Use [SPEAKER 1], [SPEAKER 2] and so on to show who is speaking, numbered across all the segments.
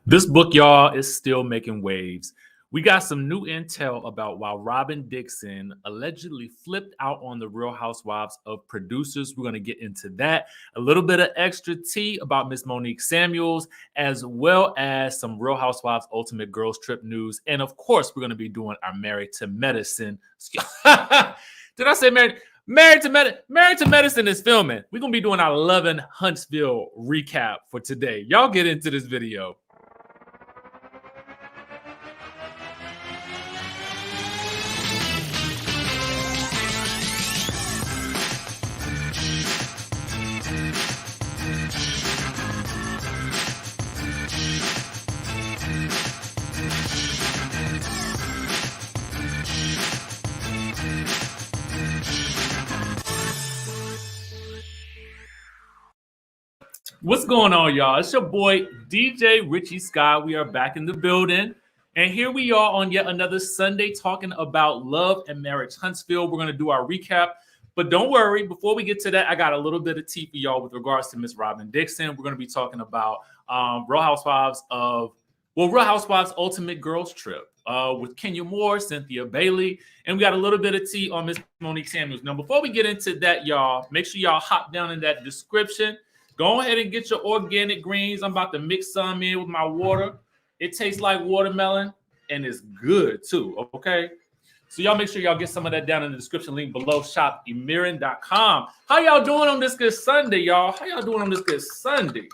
[SPEAKER 1] This book, y'all, is still making waves. We got some new intel about why Robyn Dixon allegedly flipped out on the Real Housewives of Producers. We're going to get into that. A little bit of extra tea about Miss Monique Samuels, as well as some Real Housewives Ultimate Girls Trip news. And of course, we're going to be doing our Married to Medicine. Did I say married? Married to Medicine is filming. We're going to be doing our 11 Huntsville recap for today. Y'all get into this video. What's going on, y'all? It's your boy, DJRichieSkye. We are back in the building. And here we are on yet another Sunday talking about love and marriage Huntsville. We're going to do our recap. But don't worry, before we get to that, I got a little bit of tea for y'all with regards to Miss Robyn Dixon. We're going to be talking about Real Housewives Ultimate Girls Trip with Kenya Moore, Cynthia Bailey. And we got a little bit of tea on Miss Monique Samuels. Now, before we get into that, y'all, make sure y'all hop down in that description. Go ahead and get your organic greens. I'm about to mix some in with my water. It tastes like watermelon, and it's good too, okay? So y'all make sure y'all get some of that down in the description link below, shopemirin.com. How y'all doing on this good Sunday, y'all? How y'all doing on this good Sunday?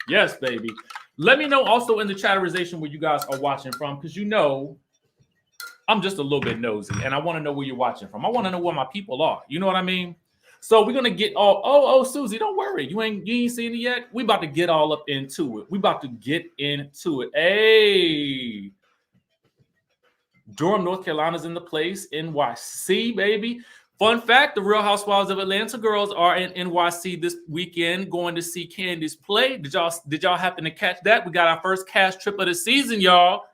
[SPEAKER 1] Yes, baby. Let me know also in the chatterization where you guys are watching from, because you know I'm just a little bit nosy, and I want to know where you're watching from. I want to know where my people are. You know what I mean? So we're gonna get all. Susie, don't worry. You ain't seen it yet. We about to get all up into it. We about to get into it. Hey, Durham, North Carolina's in the place. NYC, baby. Fun fact: the Real Housewives of Atlanta girls are in NYC this weekend, going to see Candace play. Did y'all happen to catch that? We got our first cash trip of the season, y'all.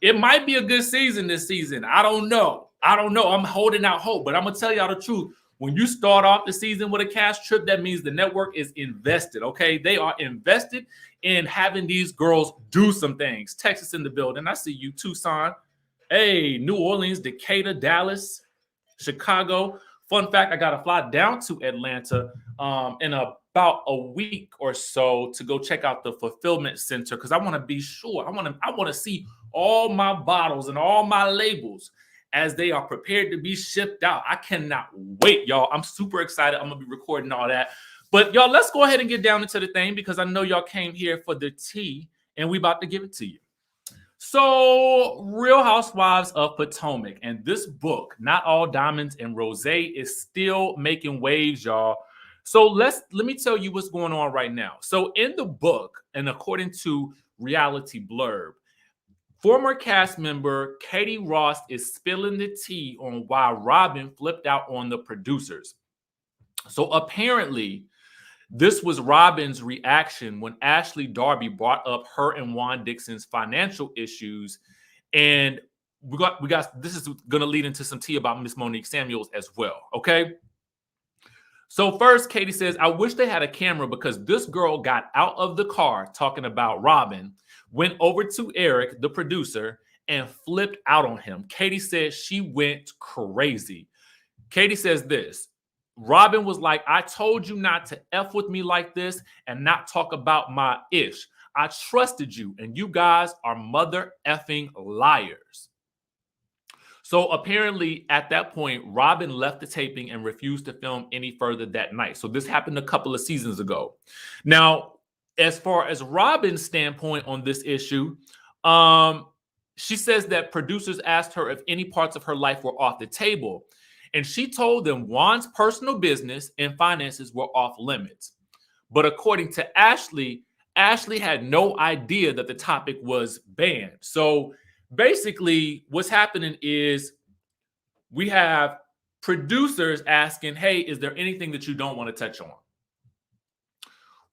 [SPEAKER 1] It might be a good season this season. I don't know. I'm holding out hope, but I'm gonna tell y'all the truth. When you start off the season with a cash trip, that means the network is invested, okay? They are invested in having these girls do some things. Texas in the building. I see you, Tucson. Hey, New Orleans, Decatur, Dallas, Chicago. Fun fact, I got to fly down to Atlanta in about a week or so to go check out the fulfillment center because I want to be sure. I want to see all my bottles and all my labels as they are prepared to be shipped out. I cannot wait, y'all. I'm super excited. I'm going to be recording all that. But, y'all, let's go ahead and get down into the thing because I know y'all came here for the tea, and we about to give it to you. So, Real Housewives of Potomac. And this book, Not All Diamonds and Rosé, is still making waves, y'all. So, let me tell you what's going on right now. So, in the book, and according to Reality Blurb, former cast member Katie Ross is spilling the tea on why Robyn flipped out on the producers. So apparently, this was Robyn's reaction when Ashley Darby brought up her and Juan Dixon's financial issues. And we got this is going to lead into some tea about Miss Monique Samuels as well, okay? So first, Katie says, I wish they had a camera because this girl got out of the car talking about Robyn, went over to Eric, the producer, and flipped out on him. Katie says she went crazy. Katie says this, Robyn was like, I told you not to F with me like this and not talk about my ish. I trusted you, and you guys are mother effing liars. So apparently at that point, Robyn left the taping and refused to film any further that night. So this happened a couple of seasons ago. Now, as far as Robyn's standpoint on this issue, she says that producers asked her if any parts of her life were off the table. And she told them Juan's personal business and finances were off limits. But according to Ashley had no idea that the topic was banned. So basically, what's happening is we have producers asking, hey, is there anything that you don't want to touch on?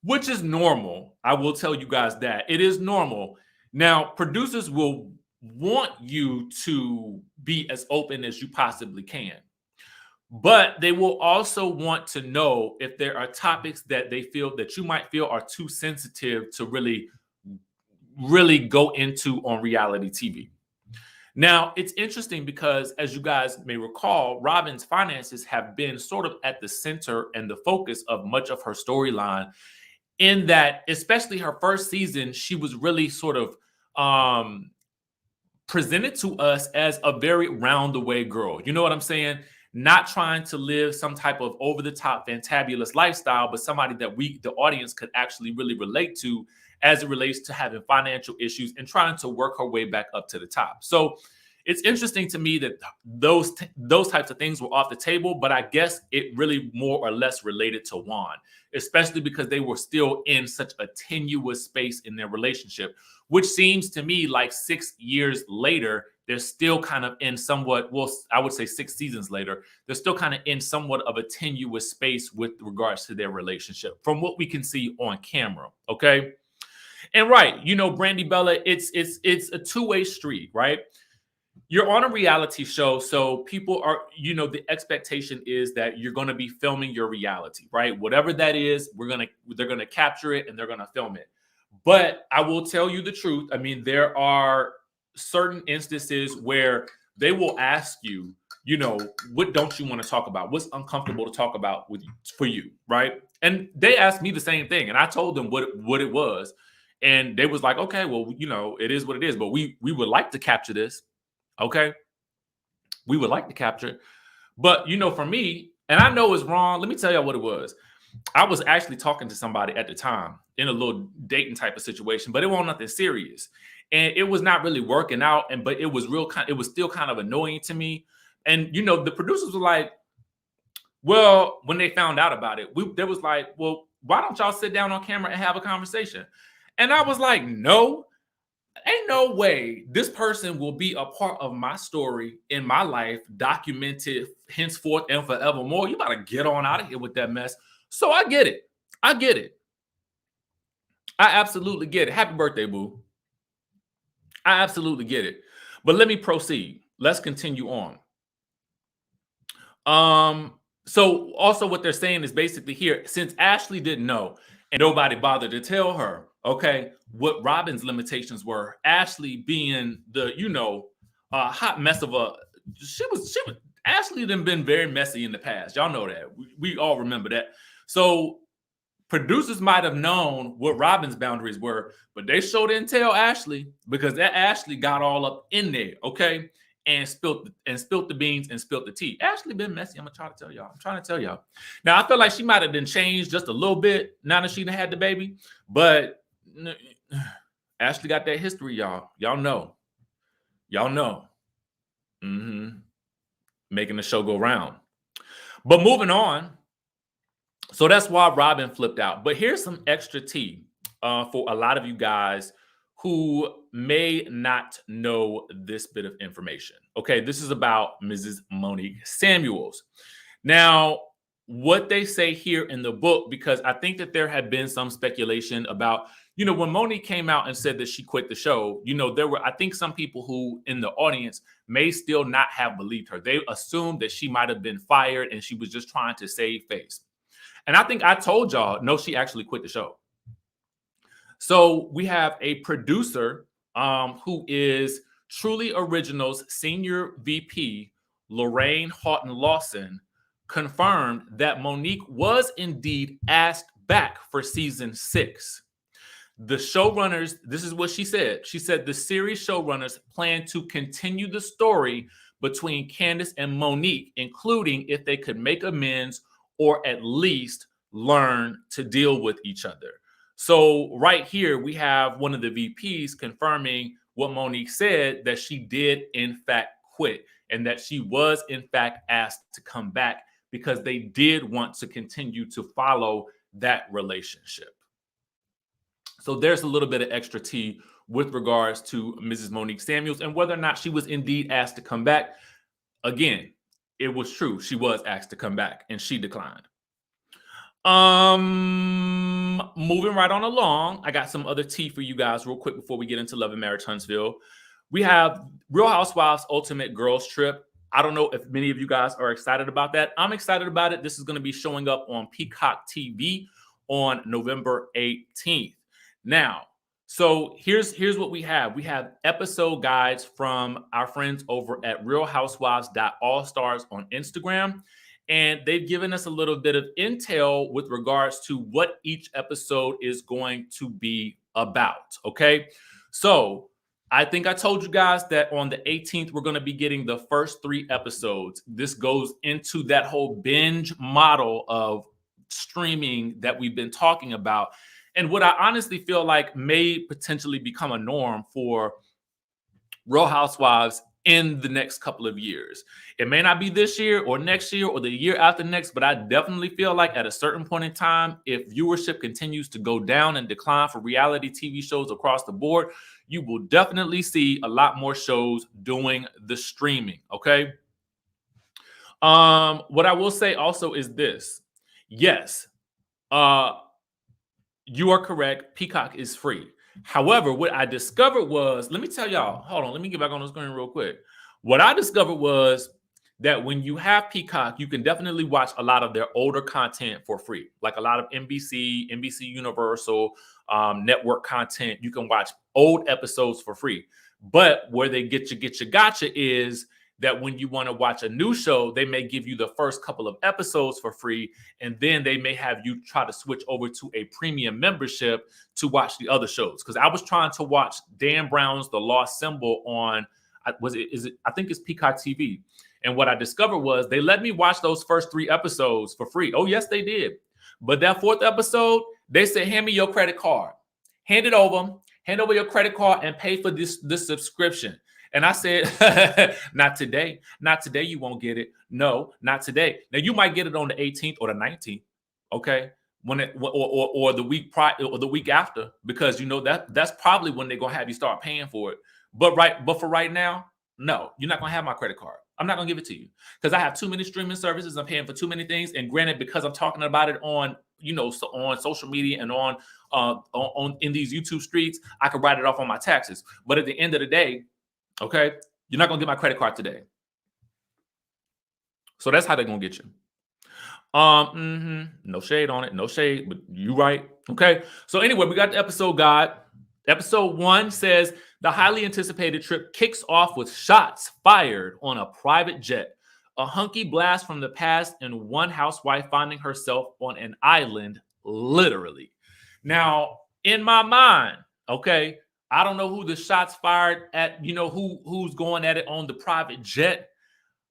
[SPEAKER 1] Which is normal. I will tell you guys that. It is normal. Now, producers will want you to be as open as you possibly can. but they will also want to know if there are topics that they feel that you might feel are too sensitive to really go into on reality TV. Now, it's interesting because, as you guys may recall, Robyn's finances have been sort of at the center and the focus of much of her storyline, in that, especially her first season, she was really sort of presented to us as a very round-the-way girl. You know what I'm saying? Not trying to live some type of over-the-top, fantabulous lifestyle, but somebody that the audience, could actually really relate to as it relates to having financial issues and trying to work her way back up to the top. So it's interesting to me that those types of things were off the table, but I guess it really more or less related to Juan, especially because they were still in such a tenuous space in their relationship, which seems to me like 6 years later, they're still kind of in somewhat, well, I would say 6 seasons later, they're still kind of in somewhat of a tenuous space with regards to their relationship from what we can see on camera. Okay. And right, you know, Brandy Bella, it's a two-way street, right? You're on a reality show, so people are, you know, the expectation is that you're going to be filming your reality, right? Whatever that is, they're going to capture it and they're going to film it. But I will tell you the truth. I mean, there are certain instances where they will ask you, you know, what don't you want to talk about? What's uncomfortable to talk about for you, right? And they asked me the same thing, and I told them what it was. And they was like, okay, well, you know, it is what it is, but we would like to capture this. Okay. We would like to capture it. But, you know, for me, and I know it's wrong, let me tell you what it was. I was actually talking to somebody at the time in a little dating type of situation, but it wasn't nothing serious. And it was not really working out. But it was it was still kind of annoying to me. And, you know, the producers were like, well, when they found out about it, they was like, well, why don't y'all sit down on camera and have a conversation? And I was like, no, ain't no way this person will be a part of my story in my life, documented henceforth and forevermore. You gotta get on out of here with that mess. So I get it. I get it. I absolutely get it. Happy birthday, boo. I absolutely get it. But let me proceed. Let's continue on. So also what they're saying is basically here, since Ashley didn't know and nobody bothered to tell her, okay, what Robyn's limitations were, Ashley being the, you know, hot mess of Ashley done been very messy in the past. Y'all know that. We all remember that. So producers might have known what Robyn's boundaries were, but they sure didn't tell Ashley, because that Ashley got all up in there, okay, and spilt the beans and spilt the tea. Ashley been messy. I'm trying to tell y'all. Now I feel like she might have been changed just a little bit now that she had the baby, but Ashley got that history, y'all. Y'all know. Making the show go round. But moving on. So that's why Robyn flipped out. But here's some extra tea for a lot of you guys who may not know this bit of information. Okay, this is about Mrs. Monique Samuels. Now, what they say here in the book, because I think that there had been some speculation about, you know, when Monique came out and said that she quit the show, you know, there were, I think, some people who in the audience may still not have believed her. They assumed that she might have been fired and she was just trying to save face. And I think I told y'all, no, she actually quit the show. So we have a producer who is Truly Originals Senior VP, Lorraine Houghton Lawson, confirmed that Monique was indeed asked back for season 6. The showrunners, this is what she said. She said the series showrunners plan to continue the story between Candace and Monique, including if they could make amends or at least learn to deal with each other. So right here, we have one of the VPs confirming what Monique said, that she did in fact quit and that she was in fact asked to come back because they did want to continue to follow that relationship. So there's a little bit of extra tea with regards to Mrs. Monique Samuels and whether or not she was indeed asked to come back. Again, it was true. She was asked to come back and she declined. Moving right on along, I got some other tea for you guys real quick before we get into Love and Marriage Huntsville. We have Real Housewives Ultimate Girls Trip. I don't know if many of you guys are excited about that. I'm excited about it. This is going to be showing up on Peacock TV on November 18th. Now, so here's what we have. We have episode guides from our friends over at realhousewives.allstars on Instagram. And they've given us a little bit of intel with regards to what each episode is going to be about. Okay. So I think I told you guys that on the 18th, we're going to be getting the first 3 episodes. This goes into that whole binge model of streaming that we've been talking about. And what I honestly feel like may potentially become a norm for Real Housewives in the next couple of years. It may not be this year or next year or the year after next, but I definitely feel like at a certain point in time, if viewership continues to go down and decline for reality TV shows across the board, you will definitely see a lot more shows doing the streaming, okay? What I will say also is this. Yes, you are correct. Peacock is free. However, what I discovered was, let me tell y'all, hold on, let me get back on the screen real quick. What I discovered was that when you have Peacock, you can definitely watch a lot of their older content for free, like a lot of NBC Universal network content. You can watch old episodes for free. But where they get you gotcha is that when you want to watch a new show, they may give you the first couple of episodes for free, and then they may have you try to switch over to a premium membership to watch the other shows. Because I was trying to watch Dan Brown's The Lost Symbol on, I think it's Peacock TV. And what I discovered was they let me watch those first 3 episodes for free. Oh, yes, they did. But that 4th episode, they said, hand me your credit card. Hand it over. Hand over your credit card and pay for this subscription. And I said, not today. Not today. You won't get it. No, not today. Now you might get it on the 18th or the 19th. Okay. When it or the week prior or the week after, because you know that's probably when they're gonna have you start paying for it. But for right now, no, you're not gonna have my credit card. I'm not gonna give it to you because I have too many streaming services. I'm paying for too many things. And granted, because I'm talking about it on, on social media and on in these YouTube streets, I could write it off on my taxes. But at the end of the day, okay, you're not gonna get my credit card today. So that's how they're gonna get you. No shade on it, no shade, but you right. Okay. So anyway, we got the episode guide. Episode 1 says the highly anticipated trip kicks off with shots fired on a private jet, a hunky blast from the past, and one housewife finding herself on an island, literally. Now, in my mind, okay, I don't know who the shots fired at, who's going at it on the private jet.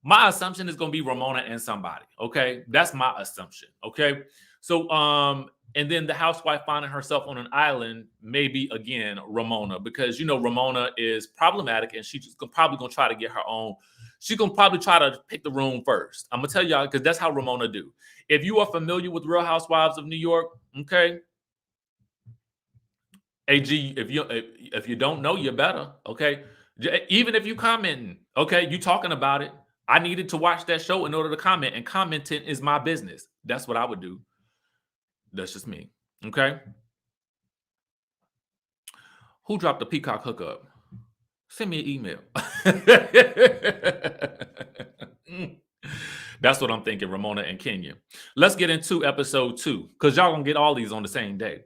[SPEAKER 1] My assumption is going to be Ramona and somebody. Okay. That's my assumption. Okay. So, and then the housewife finding herself on an island, maybe again, Ramona, because, Ramona is problematic and she's probably going to try to get her own. She's going to probably try to pick the room first. I'm going to tell y'all, because that's how Ramona do. If you are familiar with Real Housewives of New York, okay, AG, if you don't know, you better, okay? Even if you commenting, okay, you talking about it. I needed to watch that show in order to comment, and commenting is my business. That's what I would do. That's just me, okay? Who dropped the Peacock hookup? Send me an email. That's what I'm thinking, Ramona and Kenya. Let's get into episode 2, because y'all gonna get all these on the same day.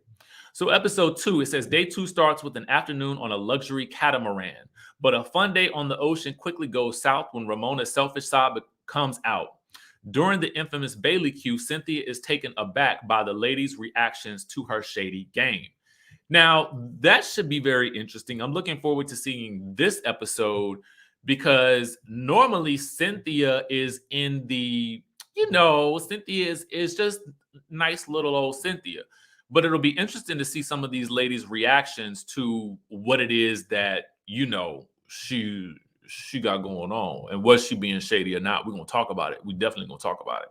[SPEAKER 1] So episode 2, it says day 2 starts with an afternoon on a luxury catamaran, but a fun day on the ocean quickly goes south when Ramona's selfish side comes out. During the infamous Bailey cue, Cynthia is taken aback by the ladies' reactions to her shady game. Now, that should be very interesting. I'm looking forward to seeing this episode because normally Cynthia is in the, Cynthia is just nice little old Cynthia. But it'll be interesting to see some of these ladies' reactions to what it is that, she got going on. And was she being shady or not? We're going to talk about it. We definitely going to talk about it.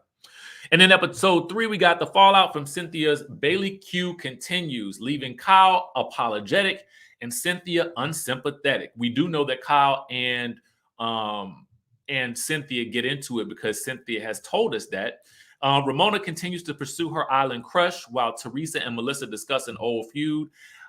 [SPEAKER 1] And then episode 3, we got the fallout from Cynthia's Bailey Q continues, leaving Kyle apologetic and Cynthia unsympathetic. We do know that Kyle and Cynthia get into it because Cynthia has told us that. Ramona continues to pursue her island crush while Teresa and Melissa discuss an old feud.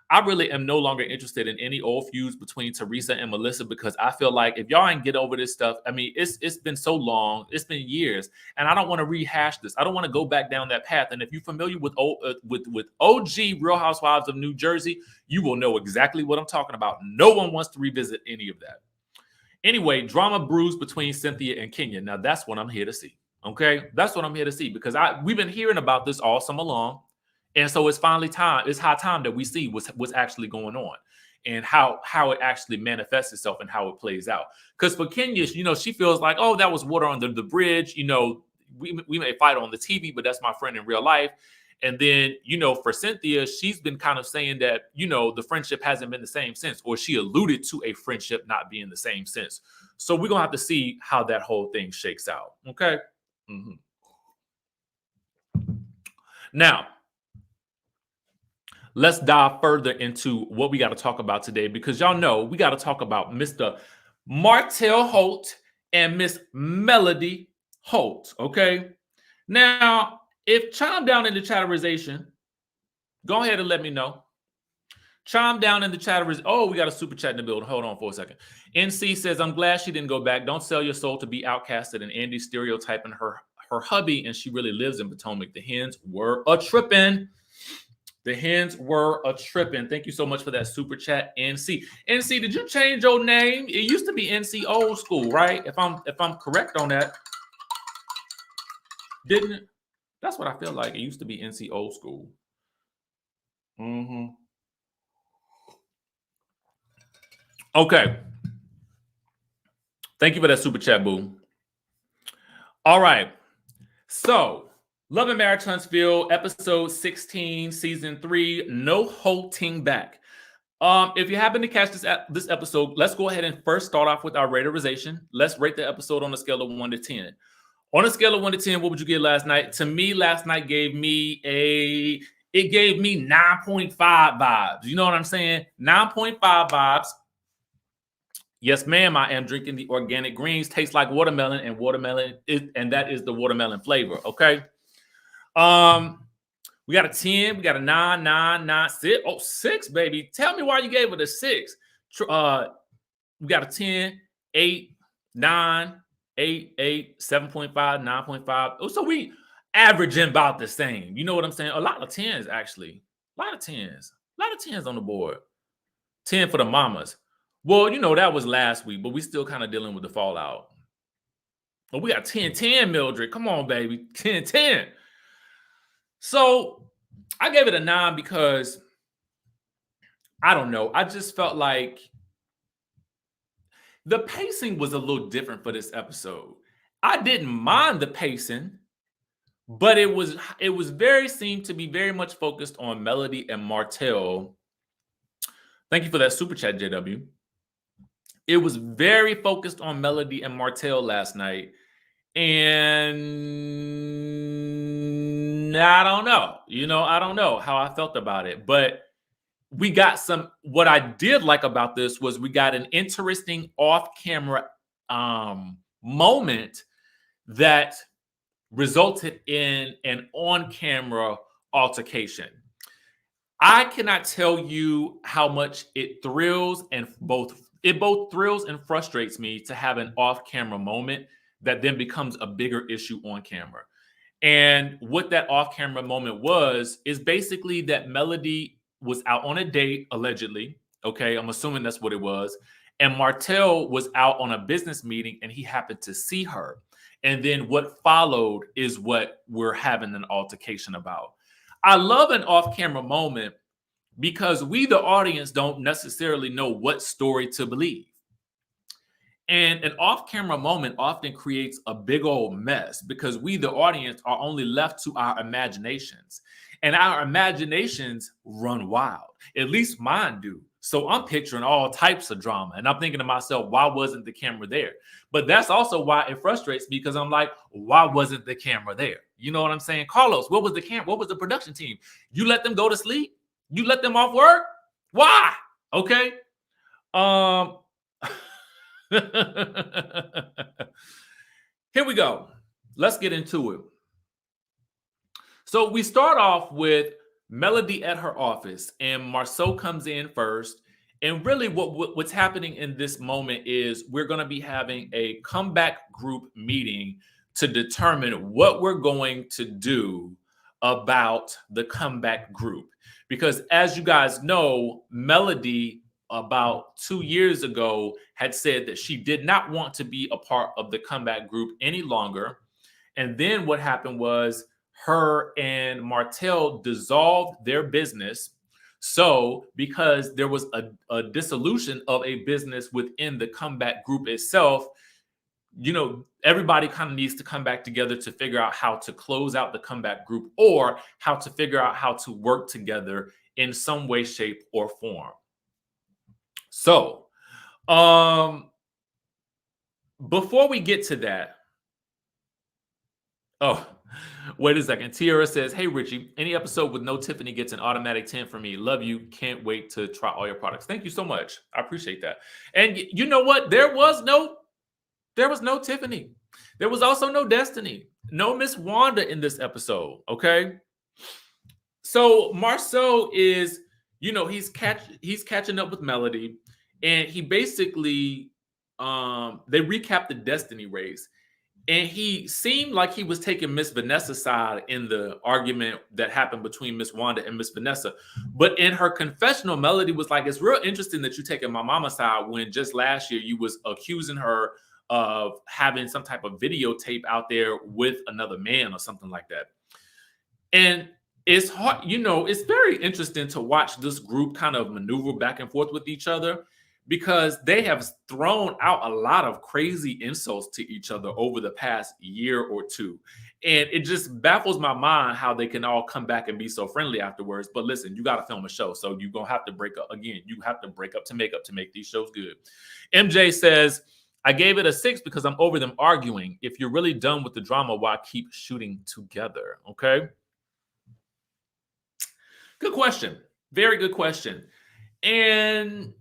[SPEAKER 1] I really am no longer interested in any old feuds between Teresa and Melissa, because I feel like if y'all ain't get over this stuff, I mean, it's been so long, it's been years, and I don't want to rehash this. I don't want to go back down that path. And if you're familiar with OG Real Housewives of New Jersey, you will know exactly what I'm talking about. No one wants to revisit any of that. Anyway, drama brews between Cynthia and Kenya. Now that's what I'm here to see. Okay, that's what I'm here to see, because we've been hearing about this all summer long. And so it's finally time. It's high time that we see what's actually going on, and how it actually manifests itself and how it plays out. Because for Kenya, you know, she feels like, oh, that was water under the bridge. You know, we may fight on the TV, but that's my friend in real life. And then, you know, for Cynthia, she's been kind of saying that, you know, the friendship hasn't been the same since, or she alluded to a friendship not being the same since. So we're going to have to see how that whole thing shakes out. Okay. Mm-hmm. Now, let's dive further into what we got to talk about today, because y'all know we got to talk about Mr. Martell Holt and Miss Melody Holt. Okay. Now, if chime down in the chatterization, go ahead and let me know. Chime down in the chatterization. Oh, we got a super chat in the building. Hold on for a second. NC says, I'm glad she didn't go back. Don't sell your soul to be outcasted, and Andy stereotyping her hubby, and she really lives in Potomac. The hens were a tripping. The hens were a tripping. Thank you so much for that super chat, NC. NC, did you change your name? It used to be NC Old School, right? If I'm correct on that, didn't it? That's what I feel like. It used to be NC Old School. Mm-hmm. Okay. Thank you for that super chat, boo. All right. So, Love and Marriage Huntsville, episode 16, season 3, no halting back. If you happen to catch this episode, let's go ahead and first start off with our raterization. Let's rate the episode on a scale of 1 to 10. On a scale of 1 to 10, what would you get last night? To me, last night gave me 9.5 vibes. You know what I'm saying? 9.5 vibes. Yes, ma'am, I am drinking the organic greens. Tastes like watermelon, and that is the watermelon flavor. Okay. We got a 10, we got a 9, 9, 9, 6. Oh, 6, baby. Tell me why you gave it a 6. We got a 10, 8, 9, 8, 8, 7.5, 9.5. Oh, so we averaging about the same. You know what I'm saying? A lot of 10s, actually. A lot of 10s. A lot of 10s on the board. 10 for the mamas. Well, you know, that was last week, but we still kind of dealing with the fallout. Oh, we got 10-10, Mildred. Come on, baby. 10-10. So I gave it a 9 because, I don't know, I just felt like the pacing was a little different for this episode. I didn't mind the pacing, but it seemed to be very much focused on Melody and Martell. Thank you for that super chat, JW. It was very focused on Melody and Martell last night. And I don't know. You know, I don't know how I felt about it. But we got what I did like about this was we got an interesting off-camera moment that resulted in an on-camera altercation. I cannot tell you how much it thrills and both thrills and frustrates me to have an off-camera moment that then becomes a bigger issue on camera. And what that off-camera moment is basically that Melody was out on a date, allegedly. Okay, I'm assuming that's what it was. And Martell was out on a business meeting and he happened to see her. And then what followed is what we're having an altercation about. I love an off-camera moment because we, the audience, don't necessarily know what story to believe. And an off-camera moment often creates a big old mess because we, the audience, are only left to our imaginations. And our imaginations run wild. At least mine do. So I'm picturing all types of drama. And I'm thinking to myself, why wasn't the camera there? But that's also why it frustrates me, because I'm like, why wasn't the camera there? You know what I'm saying? Carlos, what was the camera? What was the production team? You let them go to sleep? You let them off work? Why? Okay. Here we go. Let's get into it. So we start off with Melody at her office, and Marcel comes in first. And really, what's happening in this moment is we're going to be having a comeback group meeting to determine what we're going to do about the comeback group. Because as you guys know, Melody about 2 years ago had said that she did not want to be a part of the comeback group any longer. And then what happened was her and Martell dissolved their business. So, because there was a dissolution of a business within the comeback group itself, everybody kind of needs to come back together to figure out how to close out the comeback group or how to figure out how to work together in some way, shape, or form. So, before we get to that, wait a second. Tiara says, hey, Richie, any episode with no Tiffany gets an automatic 10 for me. Love you. Can't wait to try all your products. Thank you so much. I appreciate that. And you know what? There was no Tiffany. There was also no Destiny. No Miss Wanda in this episode. Okay. So Marcel is, he's catching up with Melody, and he basically they recapped the Destiny race. And he seemed like he was taking Miss Vanessa's side in the argument that happened between Miss Wanda and Miss Vanessa. But in her confessional, Melody was like, it's real interesting that you're taking my mama's side when just last year you was accusing her of having some type of videotape out there with another man or something like that. And it's hard, it's very interesting to watch this group kind of maneuver back and forth with each other, because they have thrown out a lot of crazy insults to each other over the past year or two. And it just baffles my mind how they can all come back and be so friendly afterwards. But listen, you got to film a show, so you're going to have to break up. Again, you have to break up to make these shows good. MJ says, I gave it a 6 because I'm over them arguing. If you're really done with the drama, why keep shooting together? Okay. Good question. Very good question. And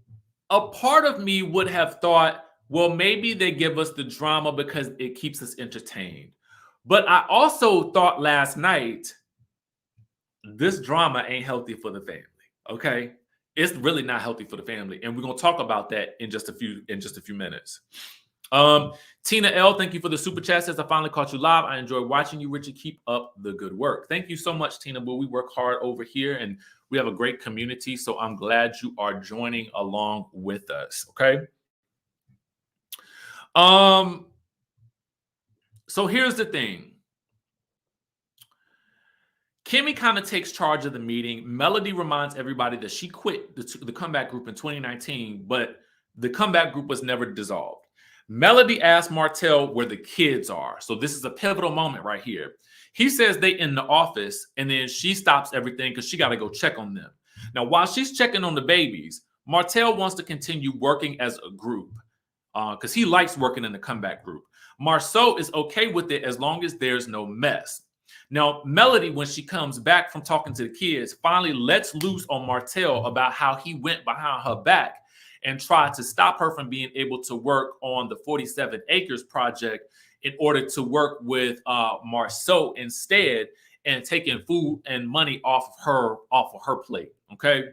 [SPEAKER 1] a part of me would have thought, well, maybe they give us the drama because it keeps us entertained. But I also thought last night, this drama ain't healthy for the family. Okay. It's really not healthy for the family. And we're going to talk about that in just a few minutes. Tina L, thank you for the super chat. Says, I finally caught you live. I enjoy watching you, Richie. Keep up the good work. Thank you so much, Tina. Well, we work hard over here and we have a great community. So I'm glad you are joining along with us. Okay. So here's the thing. Kimmy kind of takes charge of the meeting. Melody reminds everybody that she quit the comeback group in 2019, but the comeback group was never dissolved. Melody asked Martell where the kids are. So this is a pivotal moment right here. He says they in the office, and then she stops everything because she got to go check on them. Now, while she's checking on the babies, Martell wants to continue working as a group because he likes working in the comeback group. Marcel is okay with it as long as there's no mess. Now, Melody, when she comes back from talking to the kids, finally lets loose on Martell about how he went behind her back and tried to stop her from being able to work on the 47 Acres project in order to work with Marcel instead, and taking food and money off of her plate. Okay.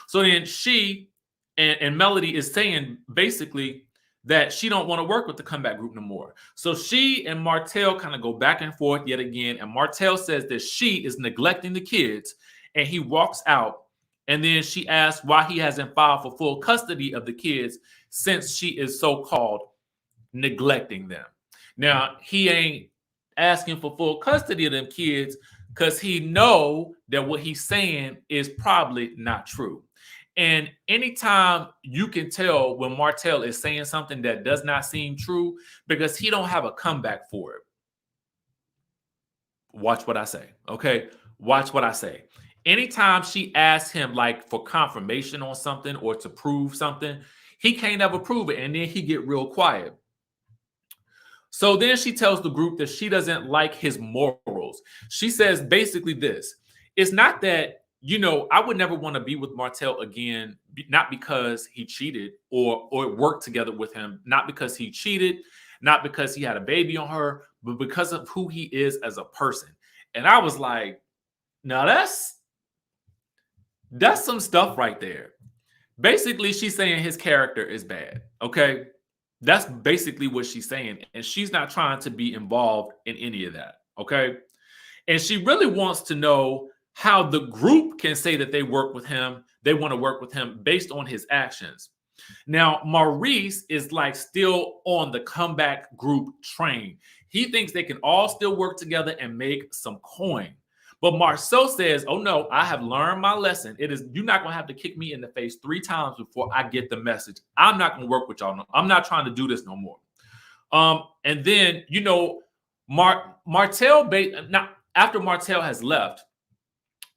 [SPEAKER 1] So then she and Melody is saying basically that she don't want to work with the comeback group no more. So she and Martell kind of go back and forth yet again. And Martell says that she is neglecting the kids, and he walks out. And then she asks why he hasn't filed for full custody of the kids since she is so-called neglecting them. Now, he ain't asking for full custody of them kids because he know that what he's saying is probably not true. And anytime you can tell when Martell is saying something that does not seem true, because he don't have a comeback for it. Watch what I say, okay? Watch what I say. Anytime she asks him like for confirmation on something or to prove something, he can't ever prove it, and then he get real quiet. So then she tells the group that she doesn't like his morals. She says basically this: it's not that, I would never want to be with Martell again, not because he cheated or worked together with him, not because he cheated, not because he had a baby on her, but because of who he is as a person. And I was like, now that's That's some stuff right there. Basically, she's saying his character is bad. Okay. That's basically what she's saying. And she's not trying to be involved in any of that. Okay. And she really wants to know how the group can say that they work with him. They want to work with him based on his actions. Now, Maurice is like still on the comeback group train. He thinks they can all still work together and make some coin. But Marcel says, oh no, I have learned my lesson. It is, you're not going to have to kick me in the face 3 times before I get the message. I'm not going to work with y'all. No, I'm not trying to do this no more. And then, you know, Martell, now after Martell has left,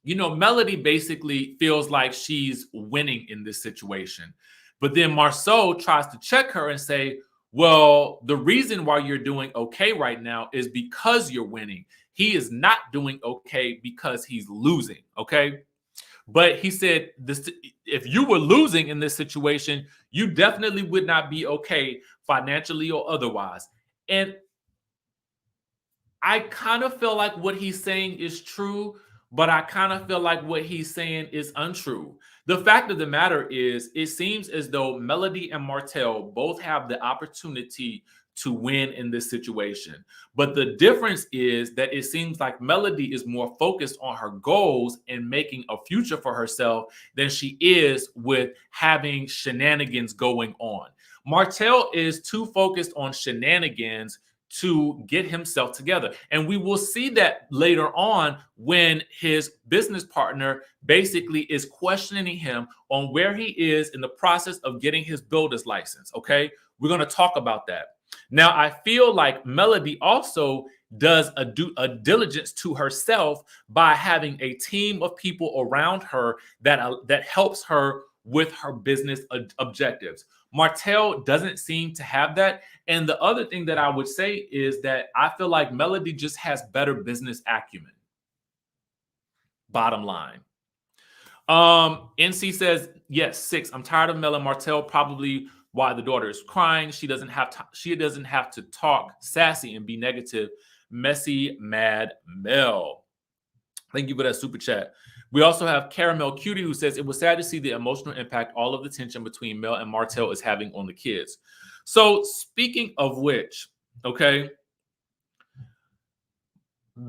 [SPEAKER 1] you know, Melody basically feels like she's winning in this situation. But then Marcel tries to check her and say, well, the reason why you're doing okay right now is because you're winning. He is not doing okay because he's losing, okay? But he said, this, if you were losing in this situation, you definitely would not be okay financially or otherwise. And I kind of feel like what he's saying is true, but I kind of feel like what he's saying is untrue. The fact of the matter is, it seems as though Melody and Martell both have the opportunity to win in this situation. But the difference is that it seems like Melody is more focused on her goals and making a future for herself than she is with having shenanigans going on. Martell is too focused on shenanigans to get himself together. And we will see that later on when his business partner basically is questioning him on where he is in the process of getting his builder's license. Okay. We're going to talk about that. Now, I feel like Melody also does a diligence to herself by having a team of people around her that helps her with her business objectives. Martell doesn't seem to have that. And the other thing that I would say is that I feel like Melody just has better business acumen. Bottom line. NC says, yes, 6. I'm tired of Mel and Martell, probably why the daughter is crying. She doesn't have to talk sassy and be negative. Messy, mad Mel. Thank you for that super chat. We also have Caramel Cutie who says, it was sad to see the emotional impact all of the tension between Mel and Martell is having on the kids. So speaking of which, okay,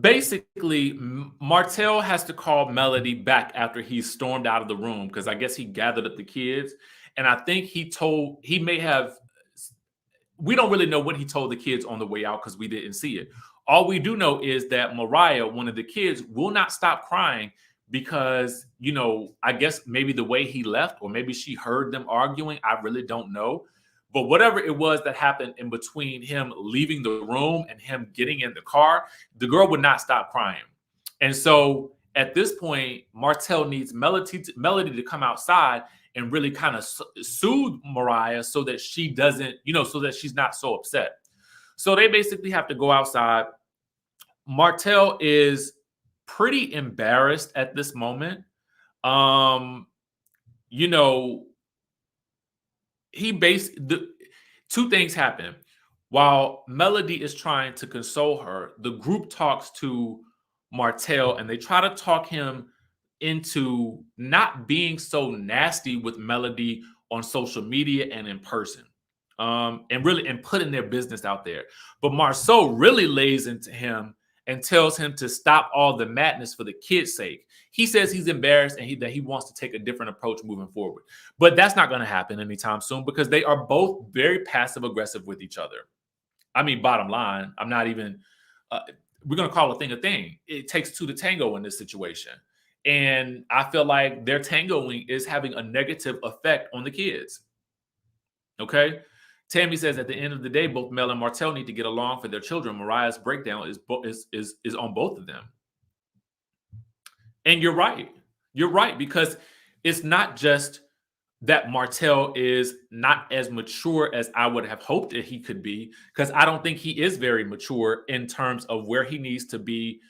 [SPEAKER 1] basically Martell has to call Melody back after he stormed out of the room because I guess he gathered up the kids. And I think we don't really know what he told the kids on the way out because we didn't see it. All we do know is that Mariah, one of the kids, will not stop crying because, you know, I guess maybe the way he left or maybe she heard them arguing. I really don't know. But whatever it was that happened in between him leaving the room and him getting in the car, the girl would not stop crying. And so at this point, Martell needs Melody to come outside and really kind of soothe Mariah so that she doesn't, you know, so that she's not so upset. So they basically have to go outside. Martell is pretty embarrassed at this moment. You know, two things happen. While Melody is trying to console her, the group talks to Martell and they try to talk him into not being so nasty with Melody on social media and in person. And putting their business out there. But Marcel really lays into him and tells him to stop all the madness for the kids' sake. He says he's embarrassed and that he wants to take a different approach moving forward. But that's not going to happen anytime soon because they are both very passive-aggressive with each other. I mean, bottom line, I'm not even we're going to call a thing a thing. It takes 2 to tango in this situation. And I feel like their tangoing is having a negative effect on the kids. Okay? Tammy says at the end of the day, both Mel and Martell need to get along for their children. Mariah's breakdown is on both of them. And you're right. You're right, because it's not just that Martell is not as mature as I would have hoped that he could be, because I don't think he is very mature in terms of where he needs to be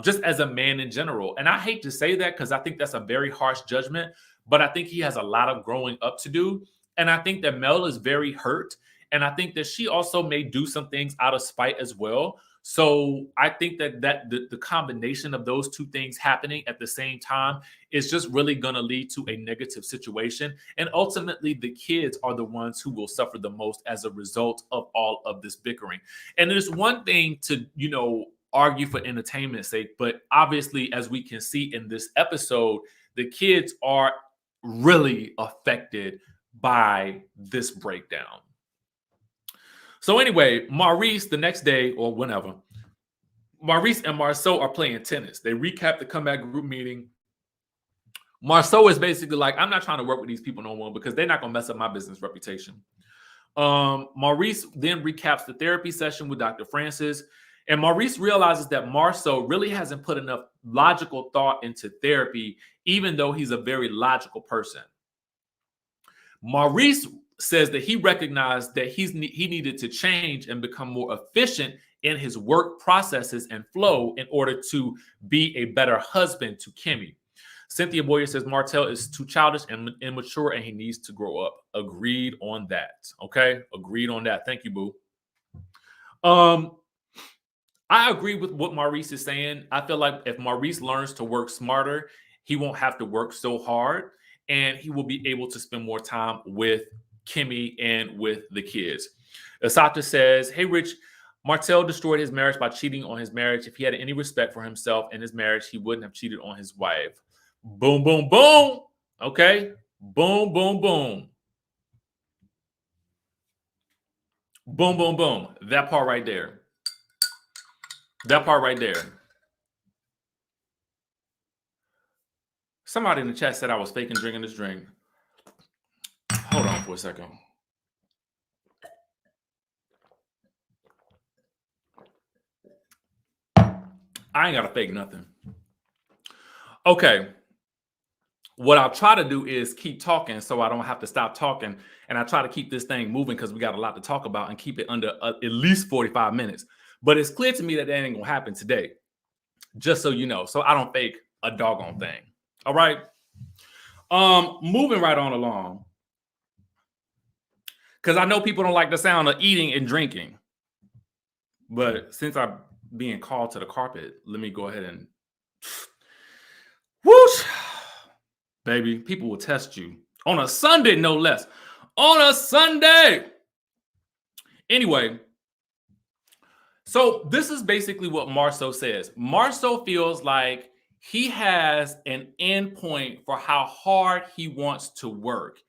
[SPEAKER 1] just as a man in general. And I hate to say that because I think that's a very harsh judgment, but I think he has a lot of growing up to do. And I think that Mel is very hurt. And I think that she also may do some things out of spite as well. So I think that the combination of those two things happening at the same time is just really going to lead to a negative situation. And ultimately, the kids are the ones who will suffer the most as a result of all of this bickering. And there's one thing to, argue for entertainment's sake, but obviously, as we can see in this episode, the kids are really affected by this breakdown. So anyway, Maurice, the next day or whenever, Maurice and Marcel are playing tennis. They recap the comeback group meeting. Marcel is basically like, I'm not trying to work with these people no more because they're not going to mess up my business reputation. Maurice then recaps the therapy session with Dr. Francis. And Maurice realizes that Marcel really hasn't put enough logical thought into therapy, even though he's a very logical person. Maurice says that he recognized that he needed to change and become more efficient in his work processes and flow in order to be a better husband to Kimmy. Cynthia Boyer says Martell is too childish and immature and he needs to grow up. Agreed on that. Okay, agreed on that. Thank you, boo. I agree with what Maurice is saying. I feel like if Maurice learns to work smarter, he won't have to work so hard and he will be able to spend more time with Kimmy and with the kids. Asata says, hey, Rich, Martell destroyed his marriage by cheating on his marriage. If he had any respect for himself and his marriage, he wouldn't have cheated on his wife. Boom, boom, boom. Okay. Boom, boom, boom. Boom, boom, boom. That part right there. That part right there. Somebody in the chat said I was faking drinking this drink. Hold on for a second. I ain't got to fake nothing. Okay. What I'll try to do is keep talking so I don't have to stop talking. And I try to keep this thing moving because we got a lot to talk about and keep it under at least 45 minutes. But it's clear to me that ain't going to happen today. Just so you know. So I don't fake a doggone thing. All right. Moving right on along. Because I know people don't like the sound of eating and drinking. But since I'm being called to the carpet, let me go ahead and whoosh. Baby, people will test you. On a Sunday, no less. On a Sunday. Anyway, so this is basically what Marcel says. Marcel feels like he has an end point for how hard he wants to work.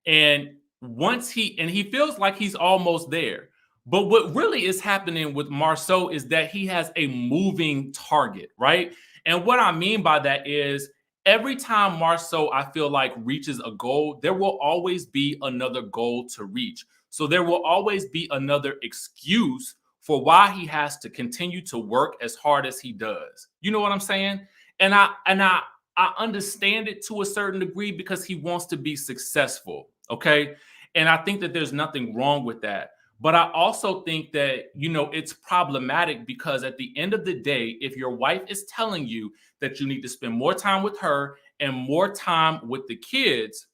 [SPEAKER 1] And he feels like he's almost there. But what really is happening with Marcel is that he has a moving target, right? And what I mean by that is every time Marcel, I feel like, reaches a goal, there will always be another goal to reach. So there will always be another excuse for why he has to continue to work as hard as he does. You know what I'm saying? And I understand it to a certain degree because he wants to be successful, okay? And I think that there's nothing wrong with that. But I also think that, it's problematic because at the end of the day, if your wife is telling you that you need to spend more time with her and more time with the kids,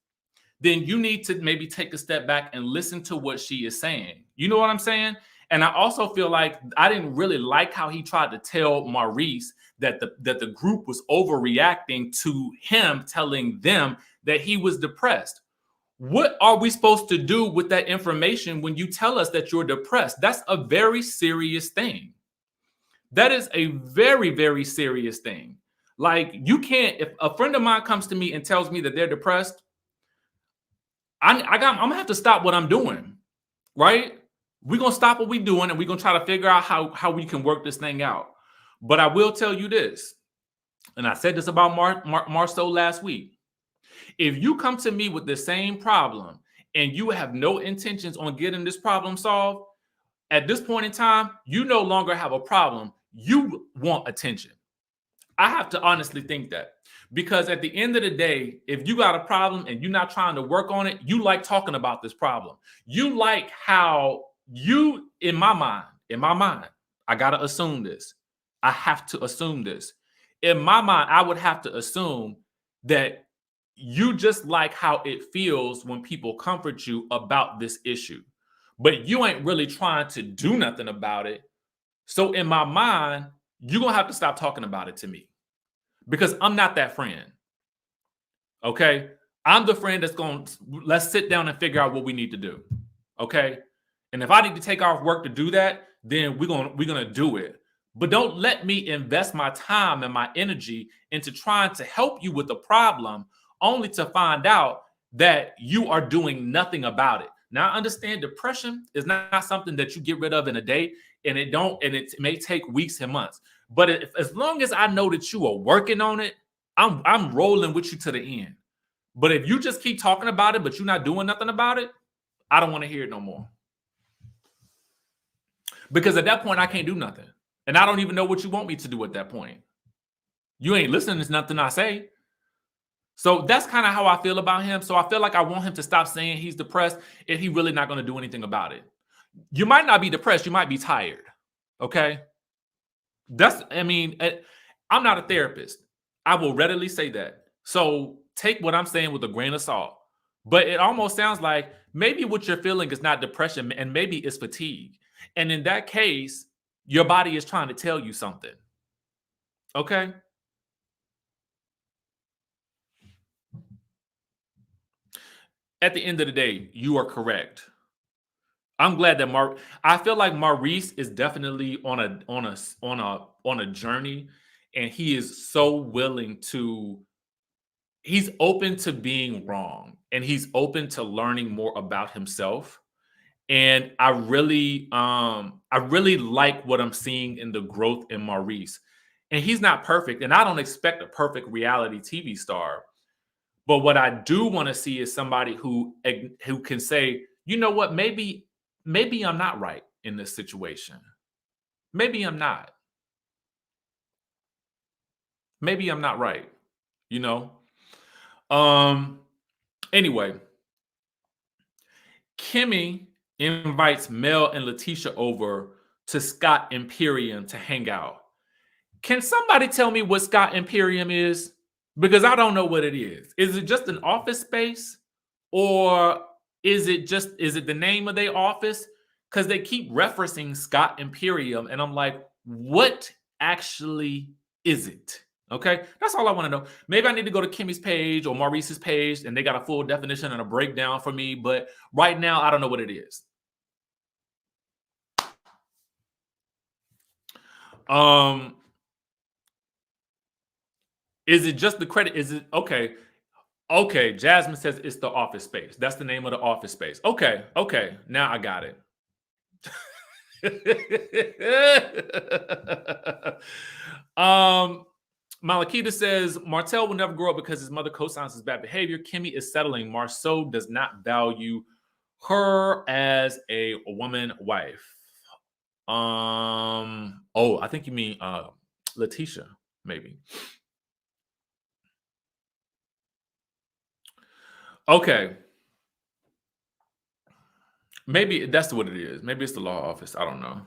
[SPEAKER 1] then you need to maybe take a step back and listen to what she is saying. You know what I'm saying? And I also feel like I didn't really like how he tried to tell Maurice that the group was overreacting to him telling them that he was depressed. What are we supposed to do with that information when you tell us that you're depressed? That's a very serious thing. That is a very, very serious thing. Like, you can't, if a friend of mine comes to me and tells me that they're depressed, I'm gonna have to stop what I'm doing, right? We're gonna stop what we're doing and we're gonna try to figure out how we can work this thing out. But I will tell you this, and I said this about Marcel last week. If you come to me with the same problem and you have no intentions on getting this problem solved, at this point in time, you no longer have a problem. You want attention. I have to honestly think that, because at the end of the day, if you got a problem and you're not trying to work on it, you like talking about this problem. You like how you, in my mind, I got to assume this. I have to assume this. In my mind, I would have to assume that you just like how it feels when people comfort you about this issue, but you ain't really trying to do nothing about it. So in my mind, you're going to have to stop talking about it to me because I'm not that friend. Okay? I'm the friend that's going to, let's sit down and figure out what we need to do. Okay? And if I need to take off work to do that, then we're going to do it. But don't let me invest my time and my energy into trying to help you with the problem only to find out that you are doing nothing about it. Now, I understand depression is not something that you get rid of in a day, and it may take weeks and months. But as long as I know that you are working on it, I'm rolling with you to the end. But if you just keep talking about it, but you're not doing nothing about it, I don't want to hear it no more. Because at that point, I can't do nothing. And I don't even know what you want me to do at that point. You ain't listening to nothing I say. So that's kind of how I feel about him. So I feel like I want him to stop saying he's depressed if he's really not going to do anything about it. You might not be depressed. You might be tired. Okay? I'm not a therapist. I will readily say that. So take what I'm saying with a grain of salt. But it almost sounds like maybe what you're feeling is not depression and maybe it's fatigue. And in that case, your body is trying to tell you something. Okay? At the end of the day, you are correct. I'm glad that I feel like Maurice is definitely on a journey, and he is so willing to. He's open to being wrong, and he's open to learning more about himself. And I really like what I'm seeing in the growth in Maurice. And he's not perfect, and I don't expect a perfect reality TV star. But what I do want to see is somebody who can say, you know what, maybe I'm not right in this situation. Maybe I'm not. Maybe I'm not right. You know? Anyway, Kimmy invites Mel and Letitia over to Scott Imperium to hang out. Can somebody tell me what Scott Imperium is? Because I don't know what it is. Is it just an office space? Or is it the name of their office? Because they keep referencing Scott Imperium, and I'm like, what actually is it? Okay, that's all I want to know. Maybe I need to go to Kimmy's page or Maurice's page, and they got a full definition and a breakdown for me. But right now, I don't know what it is. Is it just the credit? Is it okay? Okay, Jasmine says it's the office space. That's the name of the office space. Okay. Now I got it. Malakita says Martell will never grow up because his mother co-signs his bad behavior. Kimmy is settling. Marcel does not value her as a woman wife. I think you mean Letitia, maybe. Okay. Maybe that's what it is. Maybe it's the law office. I don't know.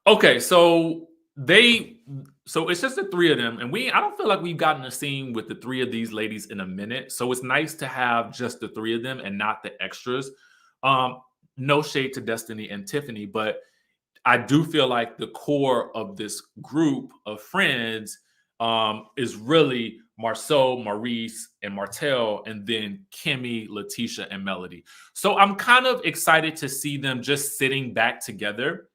[SPEAKER 1] Okay, so it's just the three of them, and I don't feel like we've gotten a scene with the three of these ladies in a minute. So it's nice to have just the three of them and not the extras. No shade to Destiny and Tiffany, but I do feel like the core of this group of friends is really Marcel, Maurice, and Martell, and then Kimmy, Letitia, and Melody. So I'm kind of excited to see them just sitting back together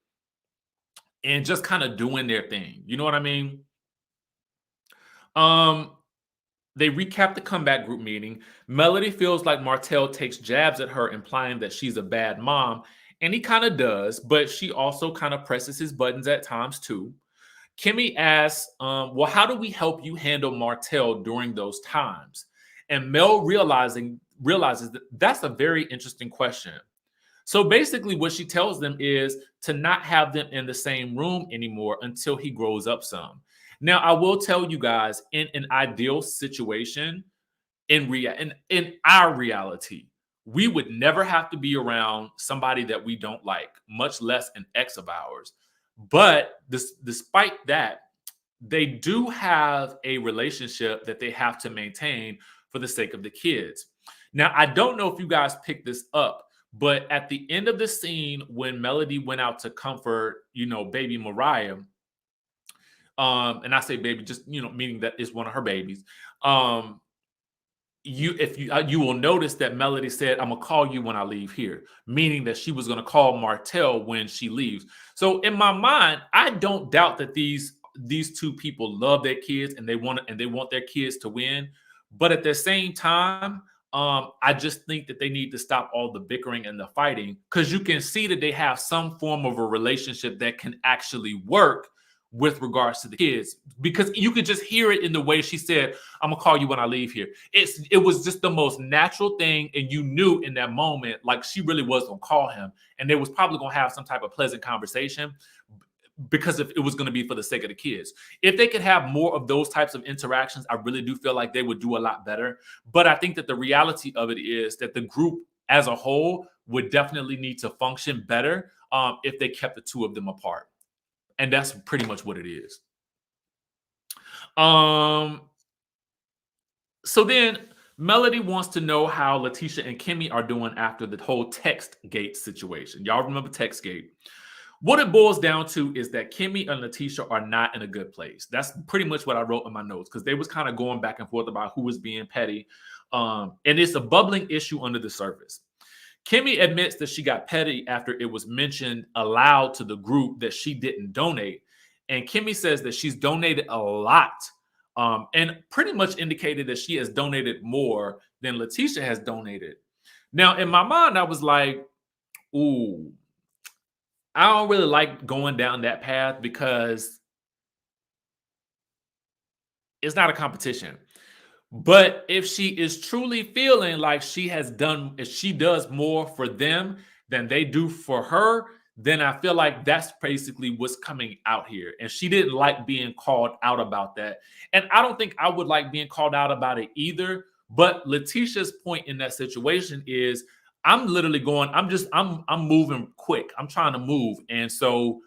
[SPEAKER 1] and just kind of doing their thing. You know what I mean? They recap the comeback group meeting. Melody feels like Martell takes jabs at her, implying that she's a bad mom. And he kind of does, but she also kind of presses his buttons at times too. Kimmy asks, well, how do we help you handle Martell during those times? And Mel realizes that that's a very interesting question. So basically what she tells them is to not have them in the same room anymore until he grows up some. Now, I will tell you guys, in an ideal situation, in our reality, we would never have to be around somebody that we don't like, much less an ex of ours. But despite that, they do have a relationship that they have to maintain for the sake of the kids. Now, I don't know if you guys picked this up, But at the end of the scene, when Melody went out to comfort, baby Mariah, and I say baby, just meaning that it's one of her babies. You will notice that Melody said, "I'm gonna call you when I leave here," meaning that she was gonna call Martell when she leaves. So in my mind, I don't doubt that these two people love their kids and they want their kids to win. But at the same time, I just think that they need to stop all the bickering and the fighting, because you can see that they have some form of a relationship that can actually work with regards to the kids, because you could just hear it in the way she said, "I'm gonna call you when I leave here." It was just the most natural thing, and you knew in that moment, like, she really was gonna call him, and they was probably gonna have some type of pleasant conversation, because if it was going to be for the sake of the kids. If they could have more of those types of interactions, I really do feel like they would do a lot better. But I think that the reality of it is that the group as a whole would definitely need to function better if they kept the two of them apart. And that's pretty much what it is. So then Melody wants to know how Letitia and Kimmy are doing after the whole Textgate situation. Y'all remember Textgate? What it boils down to is that Kimmy and Letitia are not in a good place. That's pretty much what I wrote in my notes, because they was kind of going back and forth about who was being petty. And it's a bubbling issue under the surface. Kimmy admits that she got petty after it was mentioned aloud to the group that she didn't donate. And Kimmy says that she's donated a lot, and pretty much indicated that she has donated more than Letitia has donated. Now, in my mind, I was like, ooh, I don't really like going down that path, because it's not a competition. But if she is truly feeling like if she does more for them than they do for her, then I feel like that's basically what's coming out here. And she didn't like being called out about that. And I don't think I would like being called out about it either. But Letitia's point in that situation is, I'm literally I'm moving quick. I'm trying to move. And so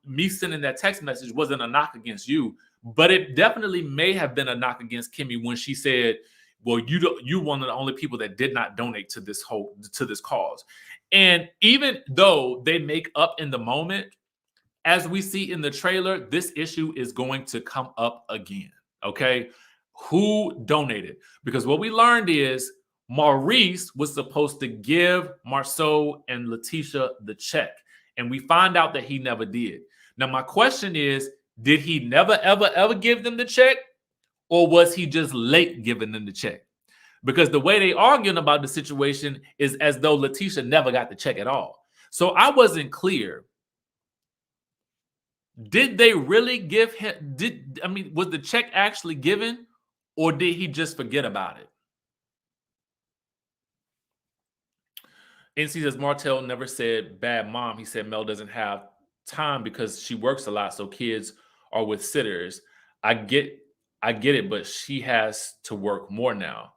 [SPEAKER 1] me sending that text message wasn't a knock against you, but it definitely may have been a knock against Kimmy when she said, "Well, you're one of the only people that did not donate to this cause." And even though they make up in the moment, as we see in the trailer, this issue is going to come up again. Okay, who donated? Because what we learned is Maurice was supposed to give Marcel and Letitia the check, and we find out that he never did. Now, my question is, did he never, ever, ever give them the check? Or was he just late giving them the check? Because the way they arguing about the situation is as though Letitia never got the check at all. So I wasn't clear. Did they really give him, was the check actually given, or did he just forget about it? NC says Martell never said bad mom. He said Mel doesn't have time because she works a lot, so kids are with sitters. I get it, but she has to work more now.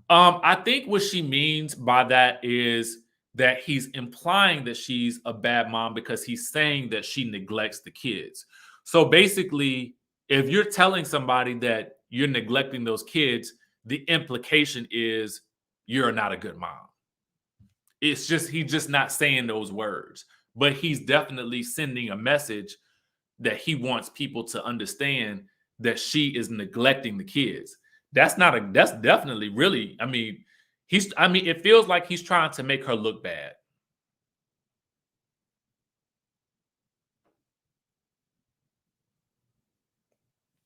[SPEAKER 1] I think what she means by that is that he's implying that she's a bad mom because he's saying that she neglects the kids. So basically, if you're telling somebody that you're neglecting those kids, the implication is you're not a good mom. It's just he's just not saying those words, but he's definitely sending a message that he wants people to understand that she is neglecting the kids. That's definitely really, it feels like he's trying to make her look bad.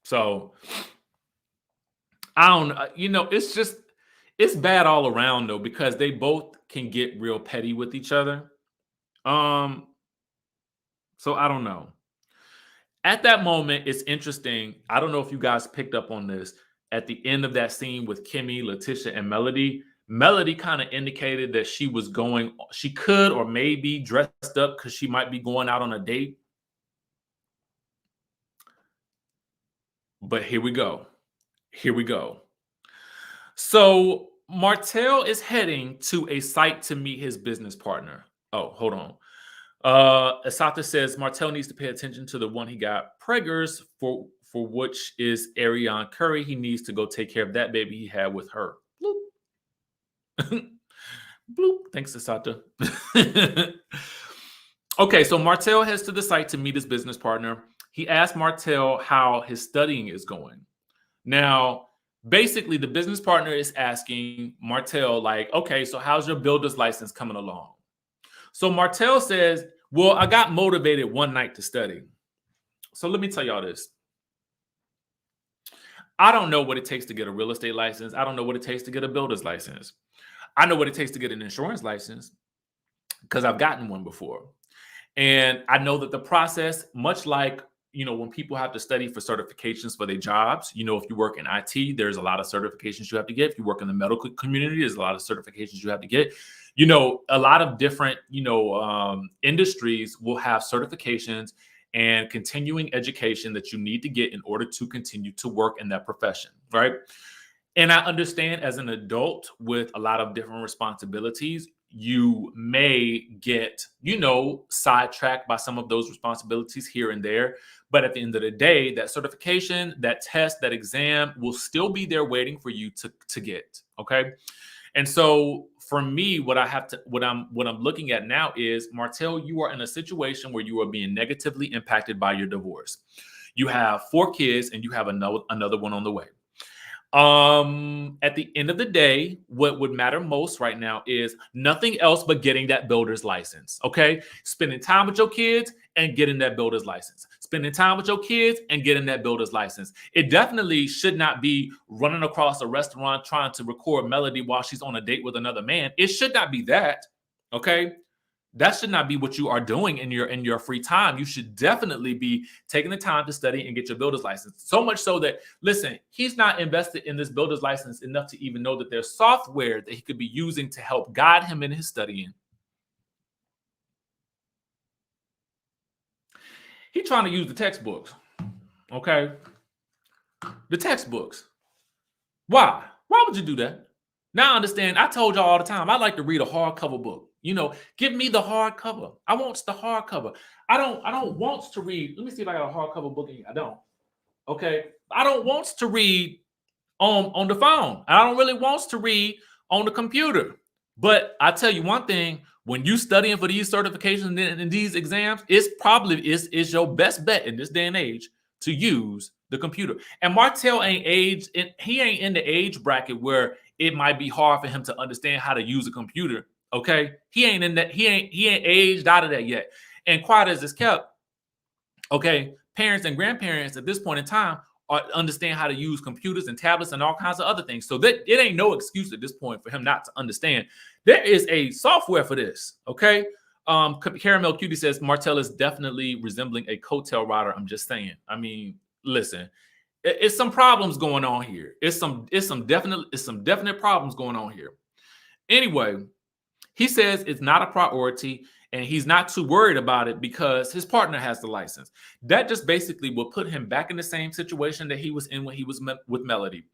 [SPEAKER 1] So I don't, it's bad all around though, because they both can get real petty with each other. So I don't know. At that moment, it's interesting. I don't know if you guys picked up on this. At the end of that scene with Kimmy, Letitia, and Melody kind of indicated that she could or maybe dressed up because she might be going out on a date. But here we go. So Martell is heading to a site to meet his business partner. Oh, hold on. Asata says Martell needs to pay attention to the one he got preggers for which is Ariane Curry. He needs to go take care of that baby he had with her. Bloop. Thanks, Asata. Okay, so Martell heads to the site to meet his business partner. He asked Martell how his studying is going. Now, basically, the business partner is asking Martell, like, okay, so how's your builder's license coming along? So Martell says, well, I got motivated one night to study. So let me tell y'all this. I don't know what it takes to get a real estate license. I don't know what it takes to get a builder's license. I know what it takes to get an insurance license because I've gotten one before. And I know that the process, much like, when people have to study for certifications for their jobs, if you work in IT, there's a lot of certifications you have to get. If you work in the medical community, there's a lot of certifications you have to get. A lot of different, industries will have certifications and continuing education that you need to get in order to continue to work in that profession, right? And I understand as an adult with a lot of different responsibilities, you may get, sidetracked by some of those responsibilities here and there. But at the end of the day, that certification, that test, that exam will still be there waiting for you to get. Okay. And so for me, what I'm looking at now is, Martell, you are in a situation where you are being negatively impacted by your divorce. You have 4 kids and you have another one on the way. At the end of the day, what would matter most right now is nothing else but getting that builder's license. Okay. Spending time with your kids and getting that builder's license. Spending time with your kids and getting that builder's license. It definitely should not be running across a restaurant trying to record Melody while she's on a date with another man. It should not be that. Okay. That should not be what you are doing in your free time. You should definitely be taking the time to study and get your builder's license. So much so that, listen, he's not invested in this builder's license enough to even know that there's software that he could be using to help guide him in his studying. He's trying to use the textbooks. Okay. The textbooks. Why? Why would you do that? Now I understand. I told y'all all the time, I like to read a hardcover book. Give me the hardcover. I want the hardcover. I don't want to read. Let me see if I got a hardcover book. I don't. Okay. I don't want to read on the phone. I don't really want to read on the computer. But I tell you one thing, when you studying for these certifications and these exams, it's probably is your best bet in this day and age to use the computer. And Martell he ain't in the age bracket where it might be hard for him to understand how to use a computer. Okay. He ain't in that, he ain't aged out of that yet. And quiet as it's kept, okay, parents and grandparents at this point in time understand how to use computers and tablets and all kinds of other things. So that it ain't no excuse at this point for him not to understand. There is a software for this. Okay. Caramel Cutie says Martell is definitely resembling a coattail rider. I'm just saying. I mean, listen, it's some problems going on here. It's some definite problems going on here. Anyway, he says it's not a priority and he's not too worried about it because his partner has the license. That just basically will put him back in the same situation that he was in when he was with Melody.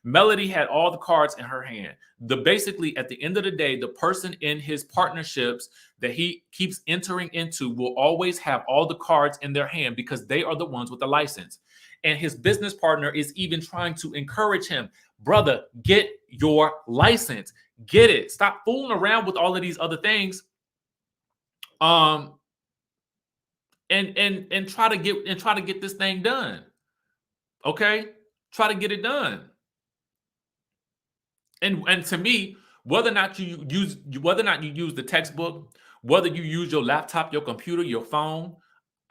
[SPEAKER 1] Melody had all the cards in her hand. Basically, at the end of the day, the person in his partnerships that he keeps entering into will always have all the cards in their hand because they are the ones with the license. And his business partner is even trying to encourage him, brother, get your license. Get it. Stop fooling around with all of these other things. And try to get this thing done. Okay? Try to get it done. And to me, whether or not you use the textbook, whether you use your laptop, your computer, your phone,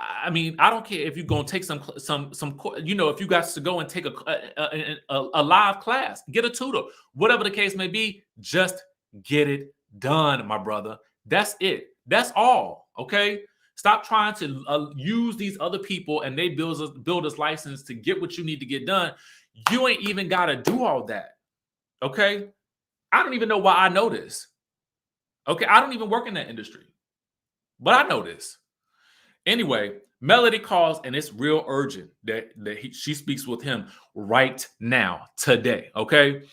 [SPEAKER 1] I mean, I don't care if you're gonna take some if you got to go and take a live class, get a tutor, whatever the case may be, just get it done, my brother. That's it. That's all. Okay. Stop trying to use these other people and they builder's license to get what you need to get done. You ain't even got to do all that. Okay. I don't even know why I know this. Okay. I don't even work in that industry, but I know this. Anyway, Melody calls and it's real urgent that she speaks with him right now, today. Okay.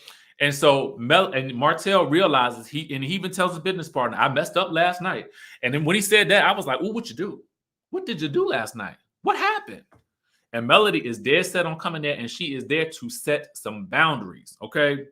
[SPEAKER 1] And so Martell realizes he even tells his business partner, I messed up last night. And then when he said that, I was like, oh, what you do? What did you do last night? What happened? And Melody is dead set on coming there and she is there to set some boundaries. Okay.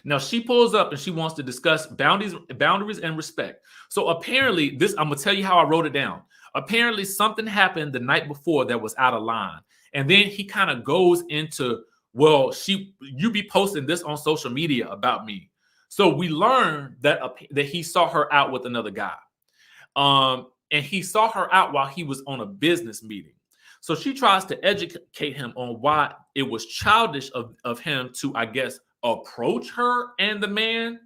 [SPEAKER 1] Now she pulls up and she wants to discuss boundaries and respect. So apparently, this I'm gonna tell you how I wrote it down. Apparently, something happened the night before that was out of line, and then he kind of goes into, well, you be posting this on social media about me. So we learned that that he saw her out with another guy, and he saw her out while he was on a business meeting. So she tries to educate him on why it was childish of him to, I guess, approach her and the man,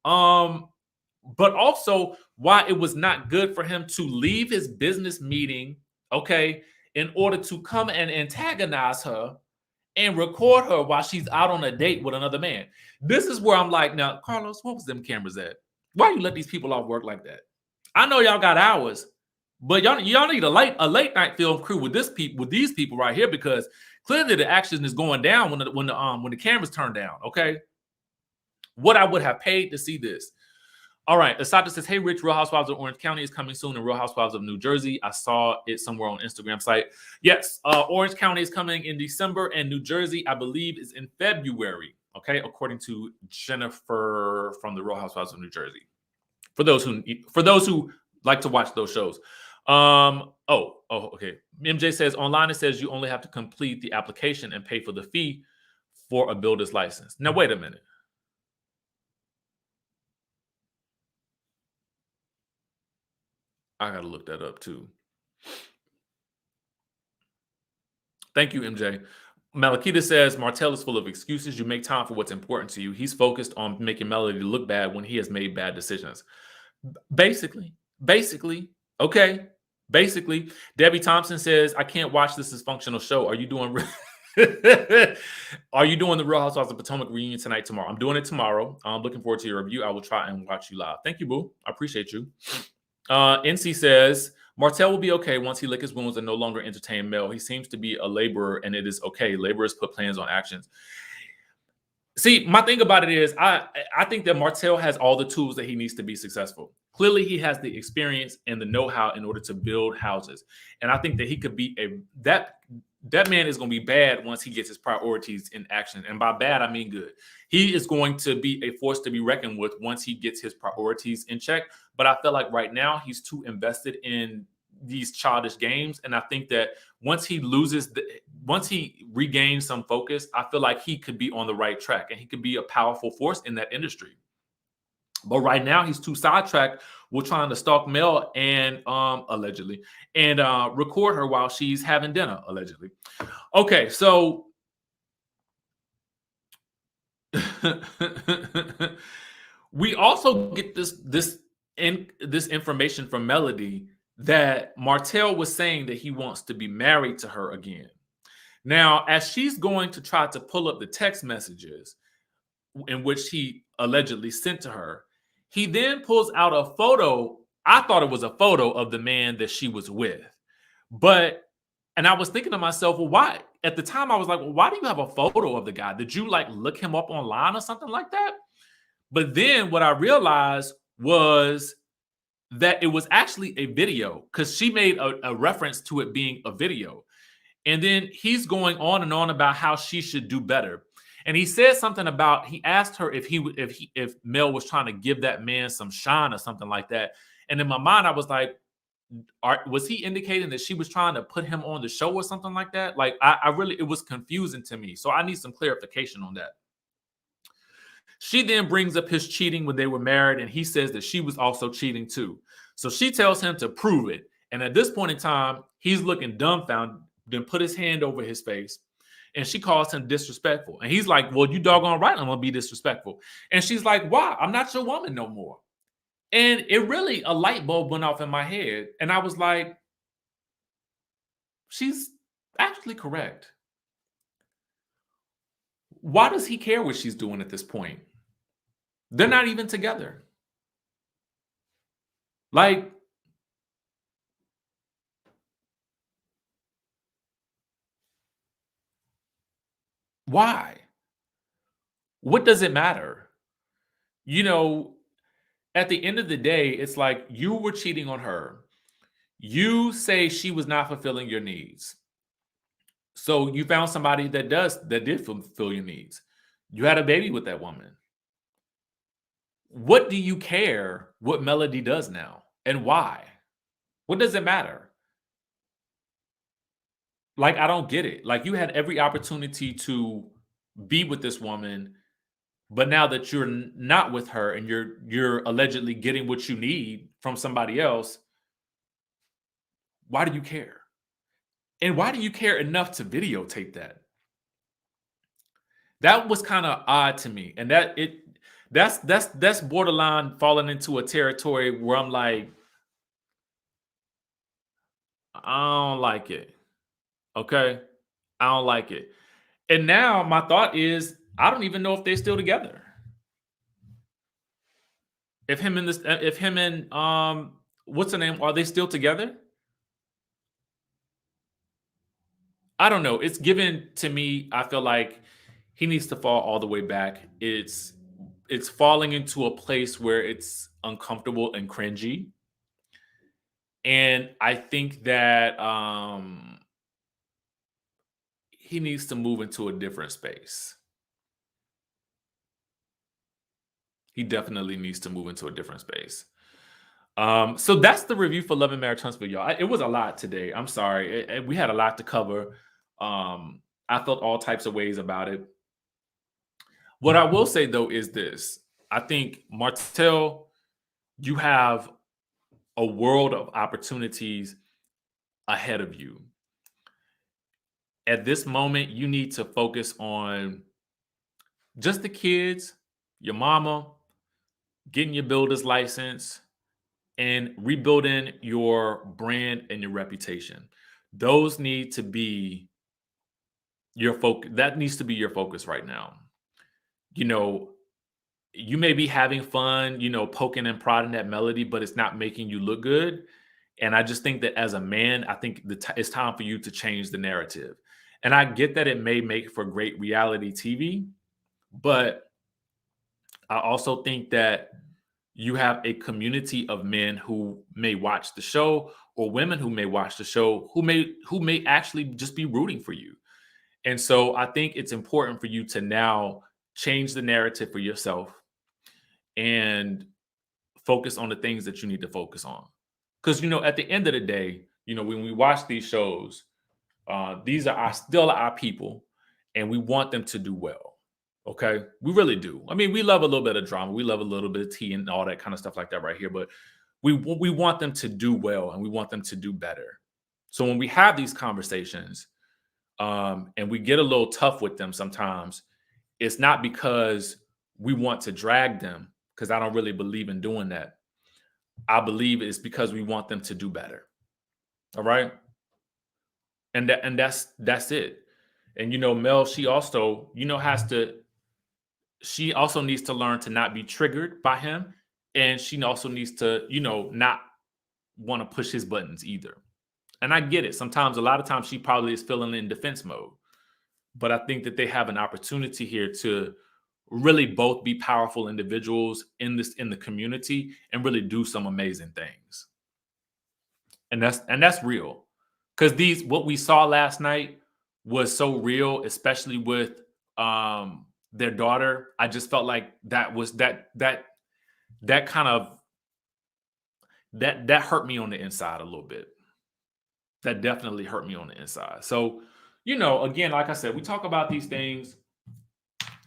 [SPEAKER 1] but also why it was not good for him to leave his business meeting, okay, in order to come and antagonize her and record her while she's out on a date with another man. This is where I'm like, now, Carlos, what was them cameras at? Why you let these people off work like that? I know y'all got hours, but y'all need a late night film crew with these people right here, because clearly the action is going down when the cameras turn down. Okay, what I would have paid to see this. All right, Asada says, "Hey, Rich, Real Housewives of Orange County is coming soon, and Real Housewives of New Jersey. I saw it somewhere on Instagram site. Yes, Orange County is coming in December, and New Jersey, I believe, is in February. Okay, according to Jennifer from the Real Housewives of New Jersey. For those who like to watch those shows." Okay. MJ says, online it says you only have to complete the application and pay for the fee for a builder's license. Now, wait a minute. I got to look that up too. Thank you, MJ. Malakita says, Martell is full of excuses. You make time for what's important to you. He's focused on making Melody look bad when he has made bad decisions. Basically. Okay. Basically, Debbie Thompson says, I can't watch this dysfunctional show. Are you doing Are you doing the Real Housewives of Potomac reunion tonight, tomorrow? I'm doing it tomorrow. I'm looking forward to your review. I will try and watch you live. Thank you, boo. I appreciate you. NC says, Martell will be okay once he lick his wounds and no longer entertain Mel. He seems to be a laborer, and it is okay. Laborers put plans on actions. See, my thing about it is I think that Martell has all the tools that he needs to be successful. Clearly, he has the experience and the know-how in order to build houses. And I think that he could be that man is going to be bad once he gets his priorities in action. And by bad, I mean good. He is going to be a force to be reckoned with once he gets his priorities in check. But I feel like right now he's too invested in these childish games. And I think that once he regains some focus, I feel like he could be on the right track and he could be a powerful force in that industry. But right now he's too sidetracked with trying to stalk Mel and allegedly and record her while she's having dinner, allegedly. Okay, so we also get this information from Melody that Martell was saying that he wants to be married to her again. Now, as she's going to try to pull up the text messages in which he allegedly sent to her, he then pulls out a photo. I thought it was a photo of the man that she was with. And I was thinking to myself, well, why? At the time, I was like, well, why do you have a photo of the guy? Did you like look him up online or something like that? But then what I realized was that it was actually a video, because she made a reference to it being a video. And then he's going on and on about how she should do better. And he said something about, he asked her if Mel was trying to give that man some shine or something like that. And in my mind, I was like, was he indicating that she was trying to put him on the show or something like that? Like, it was confusing to me. So I need some clarification on that. She then brings up his cheating when they were married, and he says that she was also cheating too. So she tells him to prove it. And at this point in time, he's looking dumbfounded, then put his hand over his face, and she calls him disrespectful. And he's like, well, you doggone right, I'm going to be disrespectful. And she's like, why? I'm not your woman no more. And a light bulb went off in my head. And I was like, she's actually correct. Why does he care what she's doing at this point? They're not even together. Like, why? What does it matter? You know, at the end of the day, it's like you were cheating on her. You say she was not fulfilling your needs. So you found somebody that did fulfill your needs. You had a baby with that woman. what do you care what Melody does now and why? What does it matter? Like, I don't get it. Like, you had every opportunity to be with this woman, but now that you're not with her and you're allegedly getting what you need from somebody else, why do you care? And why do you care enough to videotape that? That was kind of odd to me. And that's borderline falling into a territory where I'm like, I don't like it. Okay. I don't like it. And now my thought is, I don't even know if they're still together. If him and what's her name, are they still together? I don't know. It's given to me, I feel like he needs to fall all the way back. It's falling into a place where it's uncomfortable and cringy. And I think that he needs to move into a different space. He definitely needs to move into a different space. So that's the review for Love and Marriage Huntsville, y'all. It was a lot today. I'm sorry. We had a lot to cover. I felt all types of ways about it. What I will say though is this. I think Martell, you have a world of opportunities ahead of you. At this moment, you need to focus on just the kids, your mama, getting your builder's license, and rebuilding your brand and your reputation. Those need to be your focus. That needs to be your focus right now. You know, you may be having fun, poking and prodding that Melody, but it's not making you look good. And I just think that as a man, I think it's time for you to change the narrative. And I get that it may make for great reality TV, but I also think that you have a community of men who may watch the show, or women who may watch the show, who may actually just be rooting for you. And so I think it's important for you to now change the narrative for yourself and focus on the things that you need to focus on. Because at the end of the day, when we watch these shows, these are still our people, and we want them to do well. Okay, we really do. I mean, we love a little bit of drama, we love a little bit of tea and all that kind of stuff like that right here. But we want them to do well, and we want them to do better. So when we have these conversations, and we get a little tough with them sometimes, it's not because we want to drag them, because I don't really believe in doing that. I believe it's because we want them to do better. All right. And that's it. And Mel, she also, she also needs to learn to not be triggered by him. And she also needs to, not want to push his buttons either. And I get it. Sometimes, a lot of times, she probably is feeling in defense mode. But I think that they have an opportunity here to really both be powerful individuals in the community and really do some amazing things. And that's real. Because what we saw last night was so real, especially with their daughter. I just felt like that was that kind of that hurt me on the inside a little bit. That definitely hurt me on the inside. So, again, like I said, we talk about these things.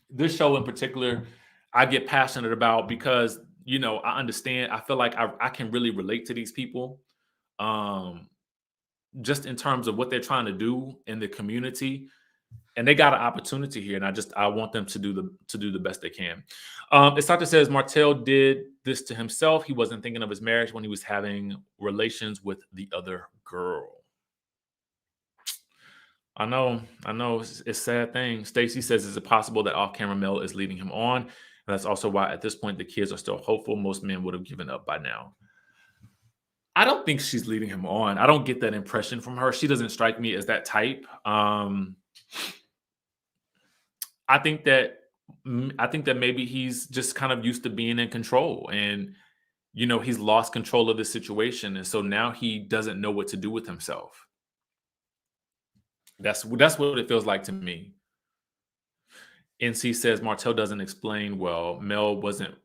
[SPEAKER 1] This show in particular, I get passionate about because, I understand. I feel like I can really relate to these people. Just in terms of what they're trying to do in the community, and they got an opportunity here, and I want them to do the best they can. It says Martell did this to himself. He wasn't thinking of his marriage when he was having relations with the other girl. I know it's a sad thing. Stacy says, is it possible that off-camera Mel is leading him on? And that's also why at this point the kids are still hopeful. Most men would have given up by now. I don't think she's leading him on. I don't get that impression from her. She doesn't strike me as that type. I think that maybe he's just kind of used to being in control, and he's lost control of the situation, and so now he doesn't know what to do with himself. That's what it feels like to me. NC says Martell doesn't explain well. Mel wasn't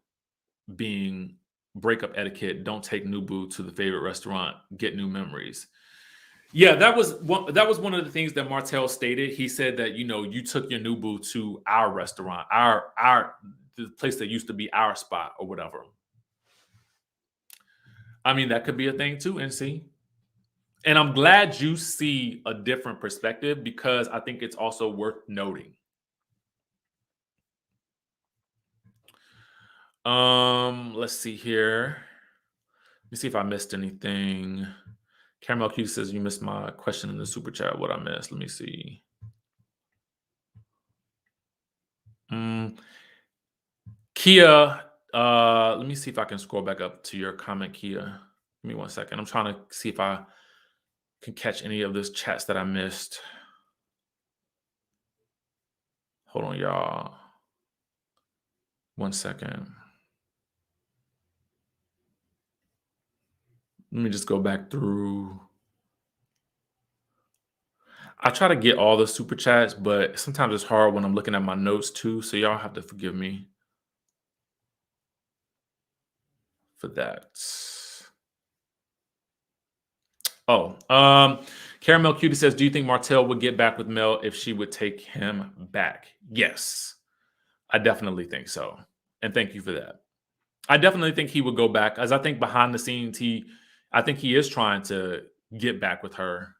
[SPEAKER 1] being breakup etiquette. Don't take new boo to the favorite restaurant. Get new memories. Yeah, that was one of the things that Martell stated. He said that, you know, you took your new boo to our restaurant, the place that used to be our spot or whatever. I mean, that could be a thing too, NC. And I'm glad you see a different perspective, because I think it's also worth noting. Let's see here. Let me see if I missed anything. Caramel Q says you missed my question in the super chat. What I missed? Let me see. Kia, let me see if I can scroll back up to your comment, Kia. Give me 1 second. I'm trying to see if I can catch any of those chats that I missed. Hold on, y'all. 1 second. Let me just go back through. I try to get all the super chats, but sometimes it's hard when I'm looking at my notes too. So y'all have to forgive me for that. Oh, Caramel Cutie says, do you think Martell would get back with Mel if she would take him back? Yes, I definitely think so. And thank you for that. I definitely think he would go back, as I think behind the scenes, I think he is trying to get back with her.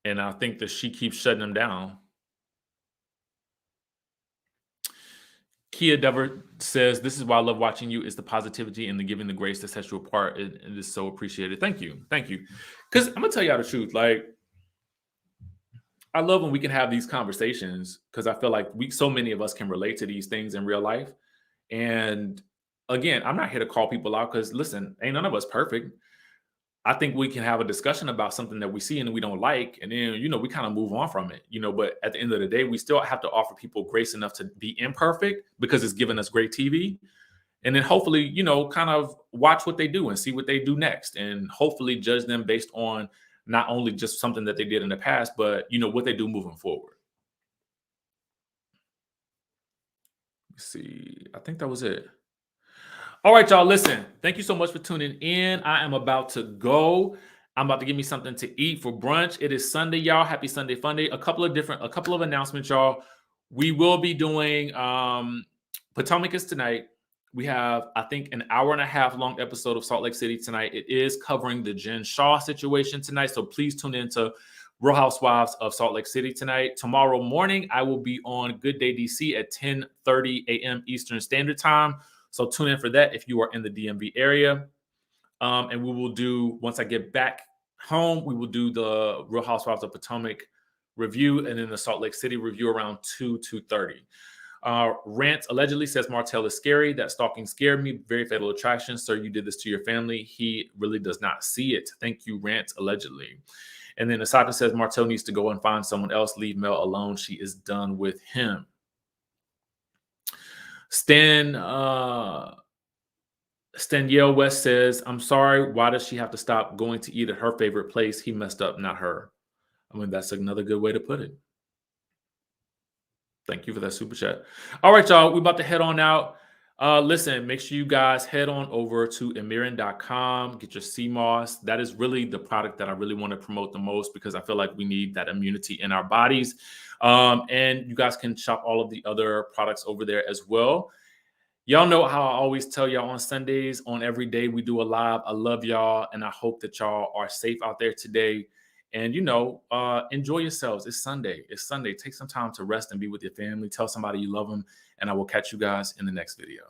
[SPEAKER 1] And I think that she keeps shutting him down. Kia Dever says, this is why I love watching you, is the positivity and the giving the grace that sets you apart. It is so appreciated. Thank you. Thank you. Because I'm going to tell y'all the truth. Like, I love when we can have these conversations, because I feel like so many of us can relate to these things in real life. And again, I'm not here to call people out, because listen, ain't none of us perfect. I think we can have a discussion about something that we see and we don't like, and then, you know, we kind of move on from it, you know. But at the end of the day, we still have to offer people grace enough to be imperfect, because it's giving us great TV. And then hopefully, you know, kind of watch what they do and see what they do next, and hopefully judge them based on not only just something that they did in the past, but, you know, what they do moving forward. Let's see. I think that was it. All right, y'all, listen, thank you so much for tuning in. I am about to go. I'm about to give me something to eat for brunch. It is Sunday, y'all. Happy Sunday fun day. A couple of announcements, y'all. We will be doing Potomac is tonight. We have, I think, an hour and a half long episode of Salt Lake City tonight. It is covering the Jen Shaw situation tonight. So please tune in to Real Housewives of Salt Lake City tonight. Tomorrow morning, I will be on Good Day DC at 10:30 a.m. Eastern Standard Time. So tune in for that if you are in the DMV area. And we will do, once I get back home, we will do the Real Housewives of Potomac review, and then the Salt Lake City review around 2:30. Rant allegedly says Martell is scary. That stalking scared me. Very fatal attraction. Sir, you did this to your family. He really does not see it. Thank you, Rant allegedly. And then Asaka says Martell needs to go and find someone else. Leave Mel alone. She is done with him. Stanielle West says, I'm sorry. Why does she have to stop going to eat at her favorite place? He messed up, not her. I mean, that's another good way to put it. Thank you for that super chat. All right, y'all. We're about to head on out. Listen, make sure you guys head on over to emirin.com. Get your CMOS. That is really the product that I really want to promote the most, because I feel like we need that immunity in our bodies. And you guys can shop all of the other products over there as well. Y'all know how I always tell y'all on Sundays, on every day we do a live. I love y'all, and I hope that y'all are safe out there today. And, you know, enjoy yourselves. It's Sunday. It's Sunday. Take some time to rest and be with your family. Tell somebody you love them. And I will catch you guys in the next video.